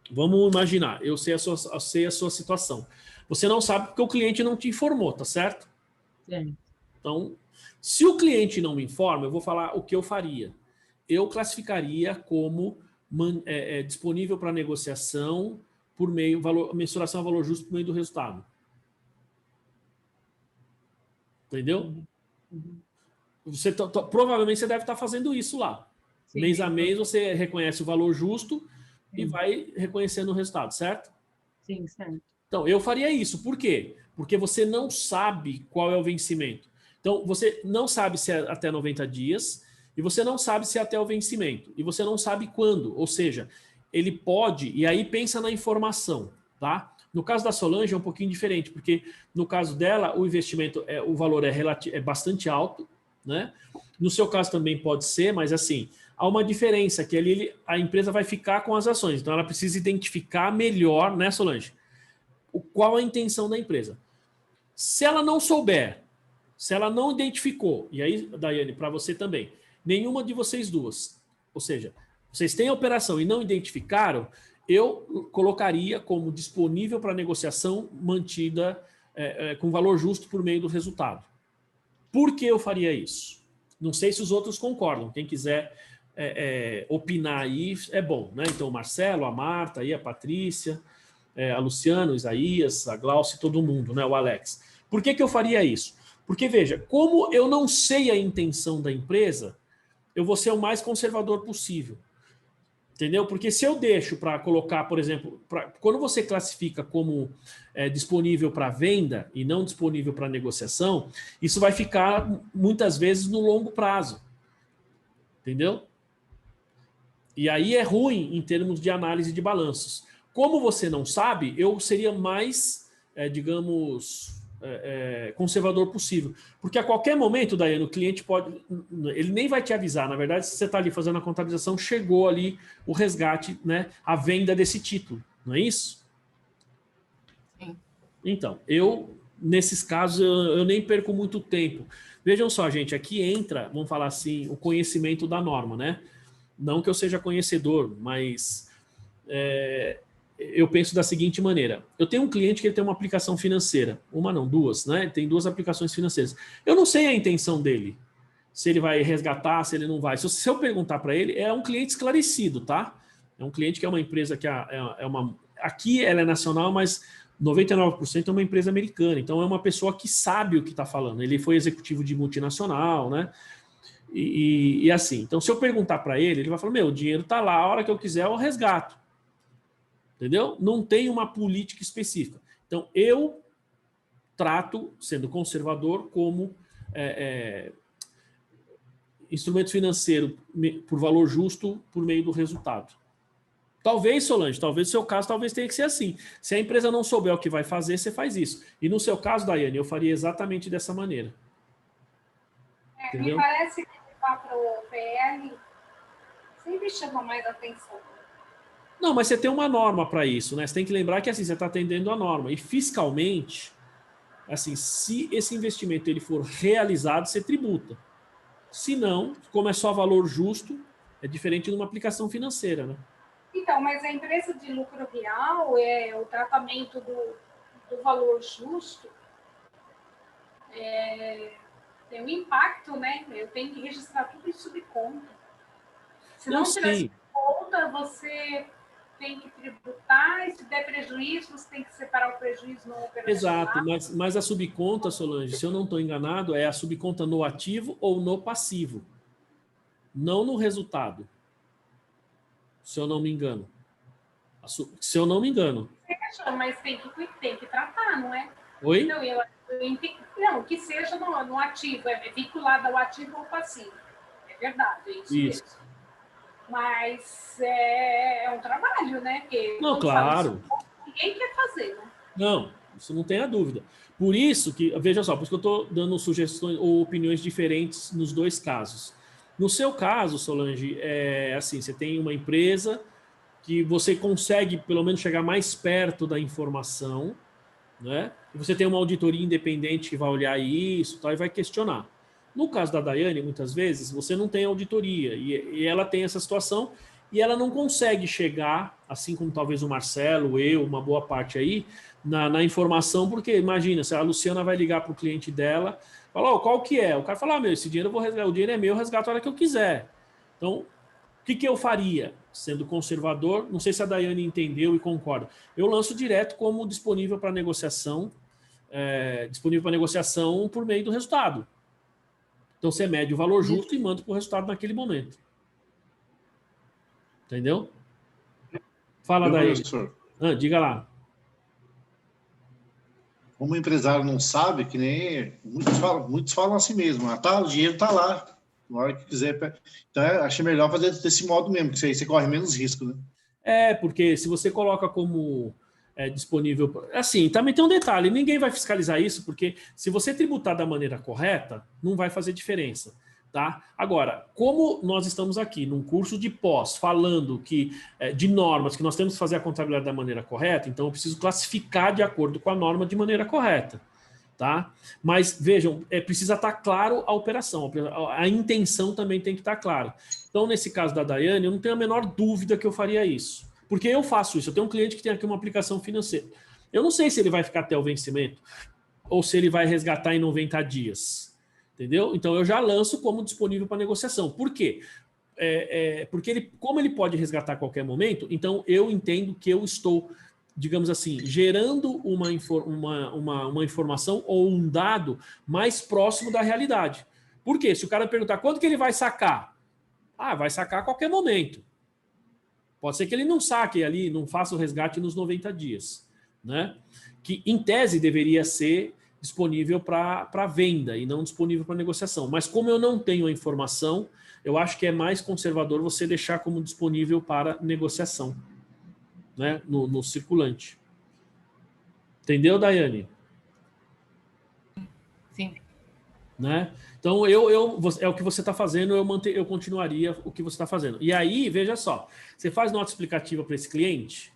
vamos imaginar, eu sei a sua situação. Você não sabe porque o cliente não te informou, tá certo? Sim. Então, se o cliente não me informa, eu vou falar o que eu faria. Eu classificaria como disponível para negociação por meio, mensuração a valor justo por meio do resultado. Entendeu? Provavelmente você deve estar fazendo isso lá. Sim. Mês a mês você reconhece o valor justo e vai reconhecendo o resultado, certo? Sim, certo. Então, eu faria isso. Por quê? Porque você não sabe qual é o vencimento. Então, você não sabe se é até 90 dias e você não sabe se é até o vencimento. E você não sabe quando. Ou seja, ele pode... E aí pensa na informação, tá? No caso da Solange é um pouquinho diferente, porque no caso dela, o investimento, o valor é bastante alto, né? No seu caso também pode ser, mas assim, há uma diferença, que ali a empresa vai ficar com as ações. Então, ela precisa identificar melhor, né, Solange? Qual a intenção da empresa. Se ela não souber, se ela não identificou, e aí, Daiane, para você também, nenhuma de vocês duas, ou seja, vocês têm a operação e não identificaram, eu colocaria como disponível para negociação mantida com valor justo por meio do resultado. Por que eu faria isso? Não sei se os outros concordam. Quem quiser opinar aí é bom, né? Então, o Marcelo, a Marta, aí, a Patrícia, a Luciano, o Isaías, a Glaucia, todo mundo, né? O Alex. Por que eu faria isso? Porque, veja, como eu não sei a intenção da empresa, eu vou ser o mais conservador possível. Entendeu? Porque se eu deixo para colocar, por exemplo, quando você classifica como disponível para venda e não disponível para negociação, isso vai ficar muitas vezes no longo prazo. Entendeu? E aí é ruim em termos de análise de balanços. Como você não sabe, eu seria mais, digamos, conservador possível. Porque a qualquer momento, Daiane, o cliente pode... Ele nem vai te avisar. Na verdade, se você está ali fazendo a contabilização, chegou ali o resgate, né, a venda desse título. Não é isso? Sim. Então, nesses casos, eu nem perco muito tempo. Vejam só, gente, aqui entra, vamos falar assim, o conhecimento da norma, né? Não que eu seja conhecedor, mas... eu penso da seguinte maneira. Eu tenho um cliente que ele tem uma aplicação financeira. Uma não, duas, né? Ele tem 2 aplicações financeiras. Eu não sei a intenção dele. Se ele vai resgatar, se ele não vai. Se eu perguntar para ele, é um cliente esclarecido, tá? É um cliente que é uma empresa que aqui ela é nacional, mas 99% é uma empresa americana, então é uma pessoa que sabe o que está falando. Ele foi executivo de multinacional, né? E assim, então se eu perguntar para ele vai falar, meu, o dinheiro está lá, a hora que eu quiser eu resgato. Entendeu? Não tem uma política específica. Então eu trato, sendo conservador, como instrumento financeiro por valor justo por meio do resultado. Talvez, Solange, talvez no seu caso, talvez tenha que ser assim. Se a empresa não souber o que vai fazer, você faz isso. E no seu caso, Daiane, eu faria exatamente dessa maneira. Me parece que levar para o PL sempre chama mais atenção. Não, mas você tem uma norma para isso, né? Você tem que lembrar que assim, você está atendendo a norma. E fiscalmente, assim, se esse investimento ele for realizado, você tributa. Se não, como é só valor justo, é diferente de uma aplicação financeira, né? Então, mas a empresa de lucro real, o tratamento do valor justo, tem um impacto, né? Eu tenho que registrar tudo em subconta. Se não tiver subconta, você tem que tributar, e se der prejuízo, você tem que separar o prejuízo no operacional. Exato, mas a subconta, Solange, se eu não estou enganado, é a subconta no ativo ou no passivo, não no resultado, se eu não me engano. Se eu não me engano. Mas tem que tratar, não é? Oi? Não, que seja no ativo, vinculado ao ativo ou passivo. É verdade, é isso mesmo. Mas é um trabalho, né? Porque não, claro. Ninguém quer fazer, né? Não, isso não tenha dúvida. Por isso que, veja só, por isso que eu estou dando sugestões ou opiniões diferentes nos dois casos. No seu caso, Solange, assim, você tem uma empresa que você consegue, pelo menos, chegar mais perto da informação, né? E você tem uma auditoria independente que vai olhar isso e vai questionar. No caso da Daiane, muitas vezes, você não tem auditoria e ela tem essa situação e ela não consegue chegar, assim como talvez o Marcelo, eu, uma boa parte aí, na informação, porque imagina, se a Luciana vai ligar para o cliente dela, fala, qual que é? O cara fala, meu, esse dinheiro eu vou resgatar, o dinheiro é meu, eu resgato a hora que eu quiser. Então, o que eu faria? Sendo conservador, não sei se a Daiane entendeu e concorda. Eu lanço direto como disponível para negociação, por meio do resultado. Então você mede o valor justo e manda para o resultado naquele momento. Entendeu? Fala, Daiane. Diga lá. Como o empresário não sabe, que nem muitos falam assim mesmo, o dinheiro está lá, na hora que quiser. Então, achei melhor fazer desse modo mesmo, que aí você corre menos risco, né? Porque se você coloca como disponível... Assim, também tem um detalhe, ninguém vai fiscalizar isso, porque se você tributar da maneira correta, não vai fazer diferença. Tá? Agora, como nós estamos aqui num curso de pós falando de normas, que nós temos que fazer a contabilidade da maneira correta, então eu preciso classificar de acordo com a norma de maneira correta. Tá? Mas vejam, precisa estar claro a operação, a intenção também tem que estar clara. Então, nesse caso da Daiane, eu não tenho a menor dúvida que eu faria isso. Porque eu faço isso, eu tenho um cliente que tem aqui uma aplicação financeira. Eu não sei se ele vai ficar até o vencimento ou se ele vai resgatar em 90 dias. Entendeu? Então, eu já lanço como disponível para negociação. Por quê? Porque como ele pode resgatar a qualquer momento, então eu entendo que eu estou, digamos assim, gerando uma informação ou um dado mais próximo da realidade. Por quê? Se o cara perguntar quando que ele vai sacar? Vai sacar a qualquer momento. Pode ser que ele não saque ali, não faça o resgate nos 90 dias. Né? Que, em tese, deveria ser disponível para venda e não disponível para negociação. Mas como eu não tenho a informação, eu acho que é mais conservador você deixar como disponível para negociação, né? No circulante. Entendeu, Daiane? Sim. Né? Então, é o que você está fazendo, eu continuaria o que você está fazendo. E aí, veja só, você faz nota explicativa para esse cliente?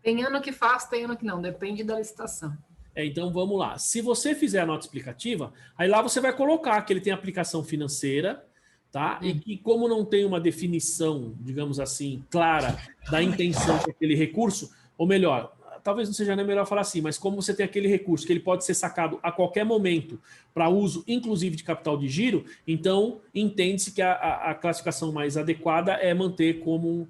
Tem ano que faz, tem ano que não, depende da licitação. Então, vamos lá. Se você fizer a nota explicativa, aí lá você vai colocar que ele tem aplicação financeira, tá? E que como não tem uma definição, digamos assim, clara da intenção daquele recurso, ou melhor, talvez não seja nem melhor falar assim, mas como você tem aquele recurso que ele pode ser sacado a qualquer momento para uso, inclusive de capital de giro, então entende-se que a classificação mais adequada é manter como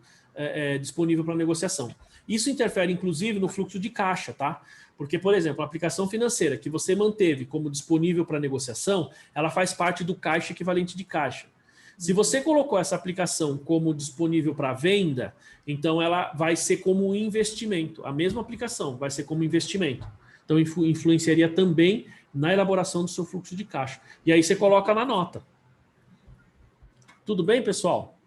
disponível para negociação. Isso interfere, inclusive, no fluxo de caixa, tá? Porque, por exemplo, a aplicação financeira que você manteve como disponível para negociação, ela faz parte do caixa equivalente de caixa. Se você colocou essa aplicação como disponível para venda, então ela vai ser como um investimento. A mesma aplicação vai ser como investimento. Então, influenciaria também na elaboração do seu fluxo de caixa. E aí você coloca na nota. Tudo bem, pessoal?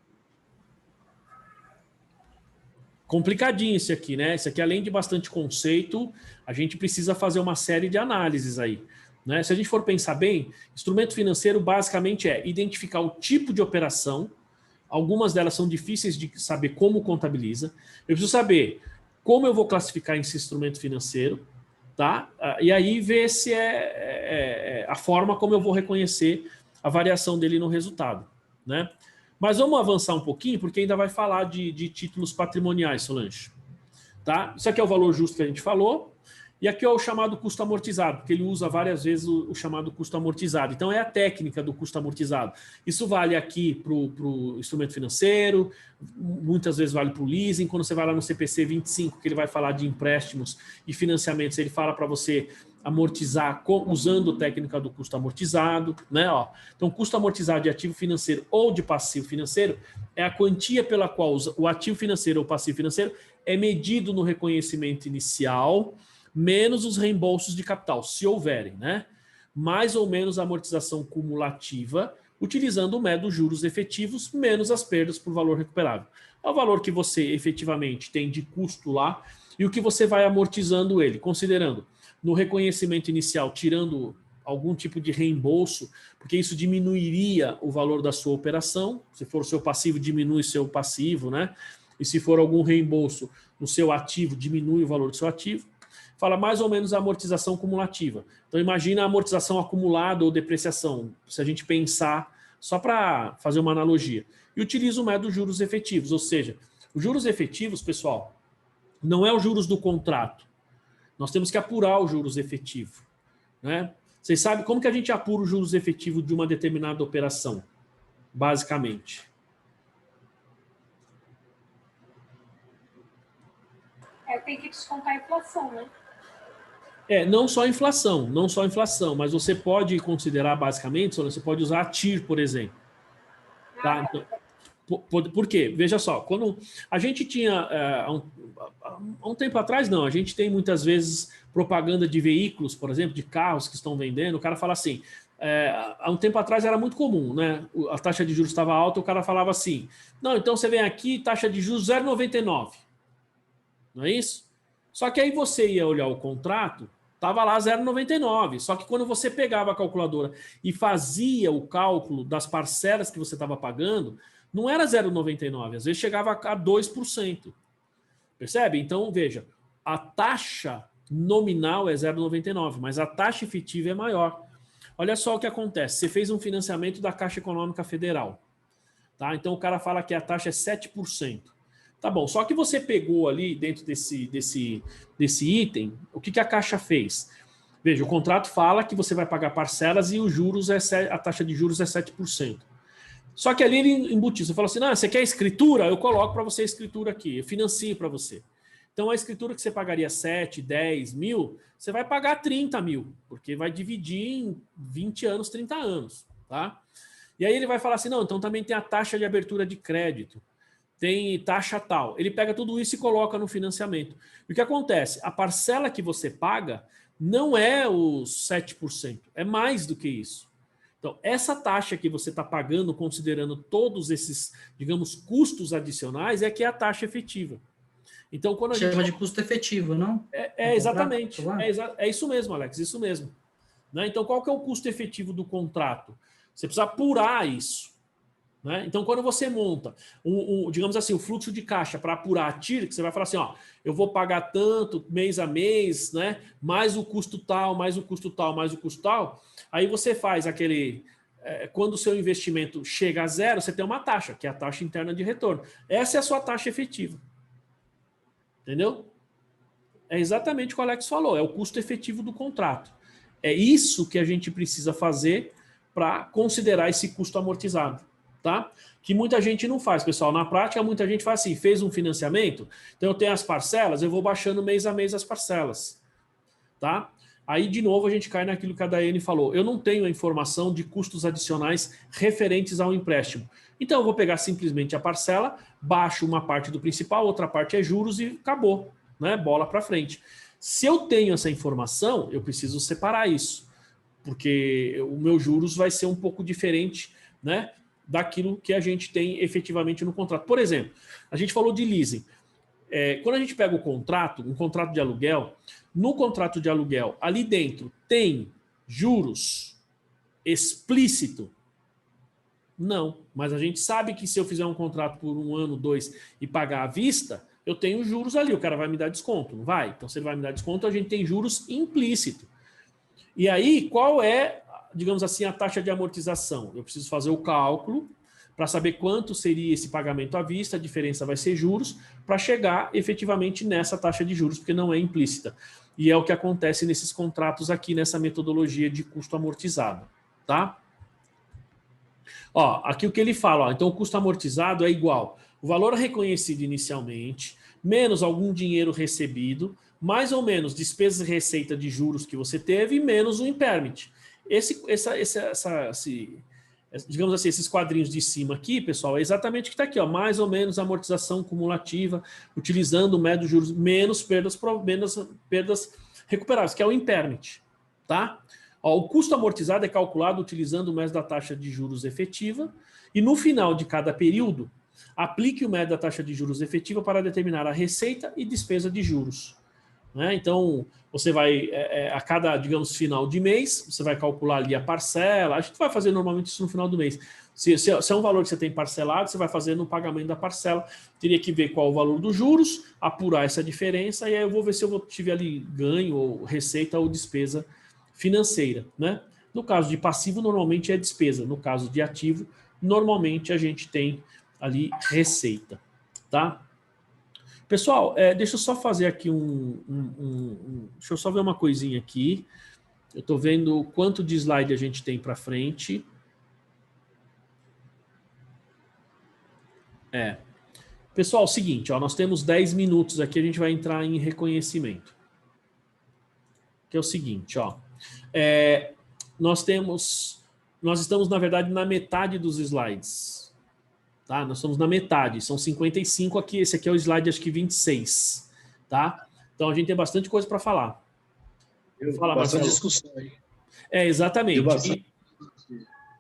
Complicadinho esse aqui, né? Esse aqui, além de bastante conceito, a gente precisa fazer uma série de análises aí, né? Se a gente for pensar bem, instrumento financeiro basicamente é identificar o tipo de operação. Algumas delas são difíceis de saber como contabiliza. Eu preciso saber como eu vou classificar esse instrumento financeiro, tá? E aí ver se é a forma como eu vou reconhecer a variação dele no resultado, né? Mas vamos avançar um pouquinho, porque ainda vai falar de títulos patrimoniais, Solange. Tá? Isso aqui é o valor justo que a gente falou. E aqui é o chamado custo amortizado, porque ele usa várias vezes o chamado custo amortizado. Então, é a técnica do custo amortizado. Isso vale aqui para o instrumento financeiro, muitas vezes vale para o leasing. Quando você vai lá no CPC 25, que ele vai falar de empréstimos e financiamentos, ele fala para você amortizar usando a técnica do custo amortizado, né? Ó, então, custo amortizado de ativo financeiro ou de passivo financeiro é a quantia pela qual o ativo financeiro ou passivo financeiro é medido no reconhecimento inicial, menos os reembolsos de capital, se houverem, né? Mais ou menos a amortização cumulativa, utilizando o método juros efetivos, menos as perdas por valor recuperável. É o valor que você efetivamente tem de custo lá e o que você vai amortizando ele, considerando no reconhecimento inicial, tirando algum tipo de reembolso, porque isso diminuiria o valor da sua operação. Se for o seu passivo, diminui seu passivo, né? E se for algum reembolso no seu ativo, diminui o valor do seu ativo. Fala mais ou menos a amortização cumulativa. Então, imagina a amortização acumulada ou depreciação, se a gente pensar, só para fazer uma analogia. E utiliza o método juros efetivos, ou seja, os juros efetivos, pessoal, não é os juros do contrato. Nós temos que apurar o juros efetivo, né? Vocês sabem como que a gente apura o juros efetivo de uma determinada operação, basicamente? Tem que descontar a inflação, né? Não só a inflação, mas você pode considerar basicamente, você pode usar a TIR, por exemplo. Tá? Então, por quê? Veja só, quando a gente tinha, há um tempo atrás, não, a gente tem muitas vezes propaganda de veículos, por exemplo, de carros que estão vendendo, o cara fala assim, há um tempo atrás era muito comum, né? A taxa de juros estava alta, o cara falava assim, não, então você vem aqui, taxa de juros 0,99, não é isso? Só que aí você ia olhar o contrato, estava lá 0,99, só que quando você pegava a calculadora e fazia o cálculo das parcelas que você estava pagando, não era 0,99, às vezes chegava a 2%. Percebe? Então, veja, a taxa nominal é 0,99, mas a taxa efetiva é maior. Olha só o que acontece. Você fez um financiamento da Caixa Econômica Federal. Tá? Então, o cara fala que a taxa é 7%. Tá bom, só que você pegou ali dentro desse item, o que a Caixa fez? Veja, o contrato fala que você vai pagar parcelas e os juros a taxa de juros é 7%. Só que ali ele embutiu, você fala assim, você quer escritura? Eu coloco para você a escritura aqui, eu financio para você. Então a escritura que você pagaria 7, 10 mil, você vai pagar 30 mil, porque vai dividir em 20 anos, 30 anos. Tá? E aí ele vai falar assim, não, então também tem a taxa de abertura de crédito, tem taxa tal. Ele pega tudo isso e coloca no financiamento. E o que acontece? A parcela que você paga não é os 7%, é mais do que isso. Então, essa taxa que você está pagando, considerando todos esses, digamos, custos adicionais, é que é a taxa efetiva. Então, quando a gente chama de custo efetivo, não? Exatamente. É isso mesmo, Alex, isso mesmo. Né? Então, qual que é o custo efetivo do contrato? Você precisa apurar isso. Né? Então, quando você monta, digamos assim, o fluxo de caixa para apurar a TIR, que você vai falar assim, ó, eu vou pagar tanto mês a mês, né? Mais o custo tal, mais o custo tal, mais o custo tal. Aí você faz aquele... quando o seu investimento chega a zero, você tem uma taxa, que é a taxa interna de retorno. Essa é a sua taxa efetiva. Entendeu? É exatamente o que o Alex falou, é o custo efetivo do contrato. É isso que a gente precisa fazer para considerar esse custo amortizado. tá? Que muita gente não faz, pessoal. Na prática, muita gente faz assim, fez um financiamento, então eu tenho as parcelas, eu vou baixando mês a mês as parcelas, tá? Aí, de novo, a gente cai naquilo que a Daiane falou. Eu não tenho a informação de custos adicionais referentes ao empréstimo. Então, eu vou pegar simplesmente a parcela, baixo uma parte do principal, outra parte é juros e acabou, né? Bola para frente. Se eu tenho essa informação, eu preciso separar isso, porque o meu juros vai ser um pouco diferente, né, daquilo que a gente tem efetivamente no contrato. Por exemplo, a gente falou de leasing. Quando a gente pega o contrato, um contrato de aluguel, no contrato de aluguel, ali dentro tem juros explícito? Não, mas a gente sabe que se eu fizer um contrato por 1 ano, 2 e pagar à vista, eu tenho juros ali, o cara vai me dar desconto, não vai? Então, se ele vai me dar desconto, a gente tem juros implícito. E aí, qual é, digamos assim, a taxa de amortização? Eu preciso fazer o cálculo para saber quanto seria esse pagamento à vista, a diferença vai ser juros, para chegar efetivamente nessa taxa de juros, porque não é implícita. E é o que acontece nesses contratos aqui, nessa metodologia de custo amortizado, tá? Ó, aqui o que ele fala, ó, então o custo amortizado é igual o valor reconhecido inicialmente, menos algum dinheiro recebido, mais ou menos despesas e receita de juros que você teve, menos o impairment. Digamos assim, esses quadrinhos de cima aqui, pessoal, é exatamente o que está aqui, ó, mais ou menos amortização cumulativa, utilizando o método de juros, menos perdas recuperáveis, que é o impairment, tá? Ó, o custo amortizado é calculado utilizando o método da taxa de juros efetiva e no final de cada período, aplique o método da taxa de juros efetiva para determinar a receita e despesa de juros. Né? Então, você vai, a cada, digamos, final de mês, você vai calcular ali a parcela. A gente vai fazer normalmente isso no final do mês. Se é um valor que você tem parcelado, você vai fazer no pagamento da parcela. Teria que ver qual o valor dos juros, apurar essa diferença, e aí eu vou ver se eu tiver ali ganho, ou receita, ou despesa financeira. Né? No caso de passivo, normalmente é despesa. No caso de ativo, normalmente a gente tem ali receita. Tá? Pessoal, deixa eu só fazer aqui deixa eu só ver uma coisinha aqui. Eu estou vendo quanto de slide a gente tem para frente. Pessoal, seguinte, ó, nós temos 10 minutos aqui, a gente vai entrar em reconhecimento. Que é o seguinte, ó. Nós estamos, na verdade, na metade dos slides. Tá? Nós estamos na metade, são 55 aqui, esse aqui é o slide, acho que 26, tá? Então a gente tem bastante coisa para falar. Fala, bastante Marcelo. discussão aí. Exatamente.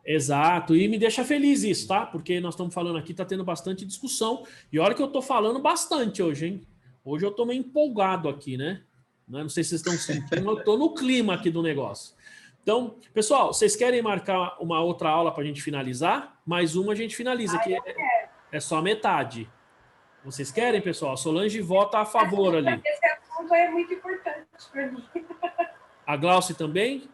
Exato, e me deixa feliz isso, tá? Porque nós estamos falando aqui, tá tendo bastante discussão, e olha que eu tô falando bastante hoje, hein? Hoje eu tô meio empolgado aqui, né? Não sei se vocês estão sentindo, eu tô no clima aqui do negócio. Então, pessoal, vocês querem marcar uma outra aula para a gente finalizar? Mais uma a gente finaliza, que é só metade. Vocês querem, pessoal? A Solange vota a favor ali. Esse assunto é muito importante para mim. A Glauce também?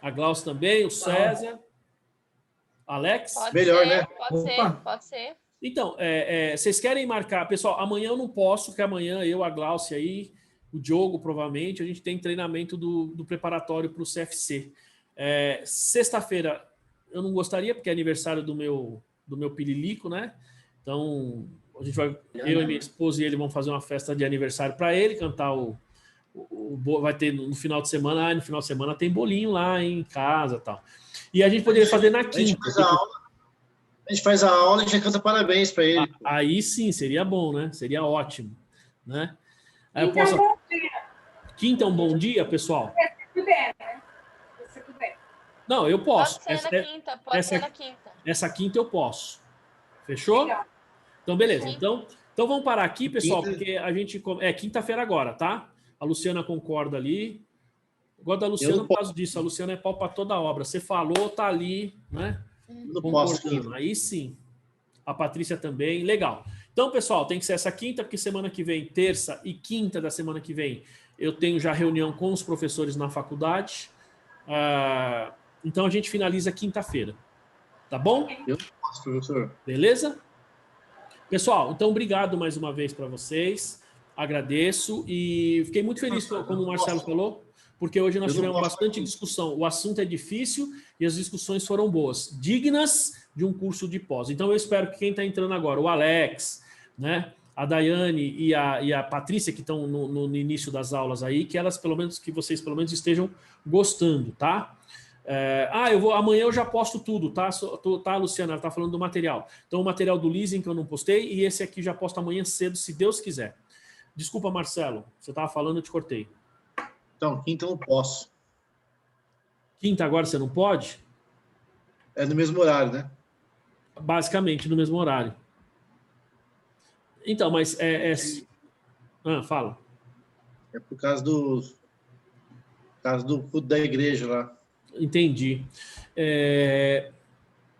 A Glauce também, o César. Alex? Pode Melhor, ser, né? Pode ser. Então, vocês querem marcar... Pessoal, amanhã eu não posso, porque amanhã eu, a Glauce aí... O Diogo, provavelmente, a gente tem treinamento do preparatório para o CFC. Sexta-feira eu não gostaria, porque é aniversário do meu pililico, né? Então, a gente vai, eu e minha esposa e ele vão fazer uma festa de aniversário para ele, cantar vai ter no final de semana, no final de semana tem bolinho lá em casa e tal. E a gente poderia fazer na quinta. A gente faz a aula e já canta parabéns para ele. Aí sim, seria bom, né? Seria ótimo, né? Quinta é um bom dia, pessoal? Se puder, né? Se puder. Não, eu posso. Pode ser na quinta, pode ser na quinta. Essa quinta eu posso. Fechou? Legal. Então, beleza. Sim. Então vamos parar aqui, pessoal, porque a gente... É quinta-feira agora, tá? A Luciana concorda ali. Eu gosto da Luciana por causa disso. A Luciana é pau para toda a obra. Você falou, tá ali, né? Não posso. Aí sim. A Patrícia também. Legal. Então, pessoal, tem que ser essa quinta, porque semana que vem, terça e quinta da semana que vem, eu tenho já reunião com os professores na faculdade. Então, a gente finaliza quinta-feira. Tá bom? Eu posso, professor. Beleza? Pessoal, então, obrigado mais uma vez para vocês. Agradeço e fiquei muito feliz, como o Marcelo falou, porque hoje nós Eu não tivemos posso bastante falar. discussão. O assunto é difícil e as discussões foram boas, dignas de um curso de pós. Então eu espero que quem está entrando agora, o Alex, né, a Daiane e a Patrícia, que estão no início das aulas aí, que vocês pelo menos estejam gostando, tá? Amanhã eu já posto tudo, tá? Tá, Luciana, ela tá falando do material. Então, o material do leasing que eu não postei, e esse aqui já posto amanhã cedo, se Deus quiser. Desculpa, Marcelo, você estava falando, eu te cortei. Então, quinta eu não posso. Quinta agora você não pode? É no mesmo horário, né? Basicamente, no mesmo horário. Então, mas fala. É por causa do culto da igreja lá. Entendi.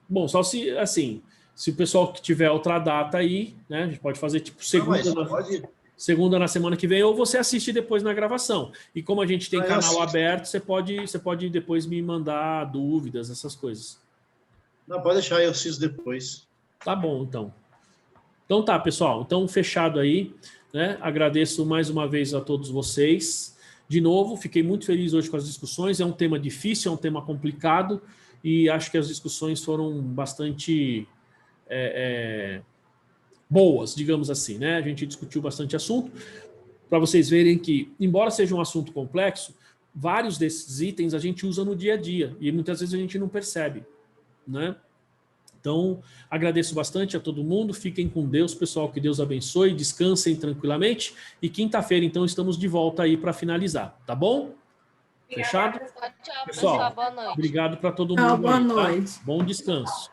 Bom, só se, assim, se o pessoal que tiver outra data aí, né, a gente pode fazer tipo segunda na semana que vem, ou você assiste depois na gravação. E como a gente tem canal aberto, você pode depois me mandar dúvidas, essas coisas. Não, pode deixar, eu assisto depois. Tá bom, então. Então tá, pessoal. Então, fechado aí, né? Agradeço mais uma vez a todos vocês. De novo, fiquei muito feliz hoje com as discussões. É um tema difícil, é um tema complicado, e acho que as discussões foram bastante boas, digamos assim, né? A gente discutiu bastante assunto, para vocês verem que, embora seja um assunto complexo, vários desses itens a gente usa no dia a dia, e muitas vezes a gente não percebe, né? Então, agradeço bastante a todo mundo, fiquem com Deus, pessoal, que Deus abençoe, descansem tranquilamente, e quinta-feira, então, estamos de volta aí para finalizar, tá bom? Fechado? Tchau, Pessoal, boa noite. obrigado para todo mundo. Boa aí, tá? noite. Bom descanso.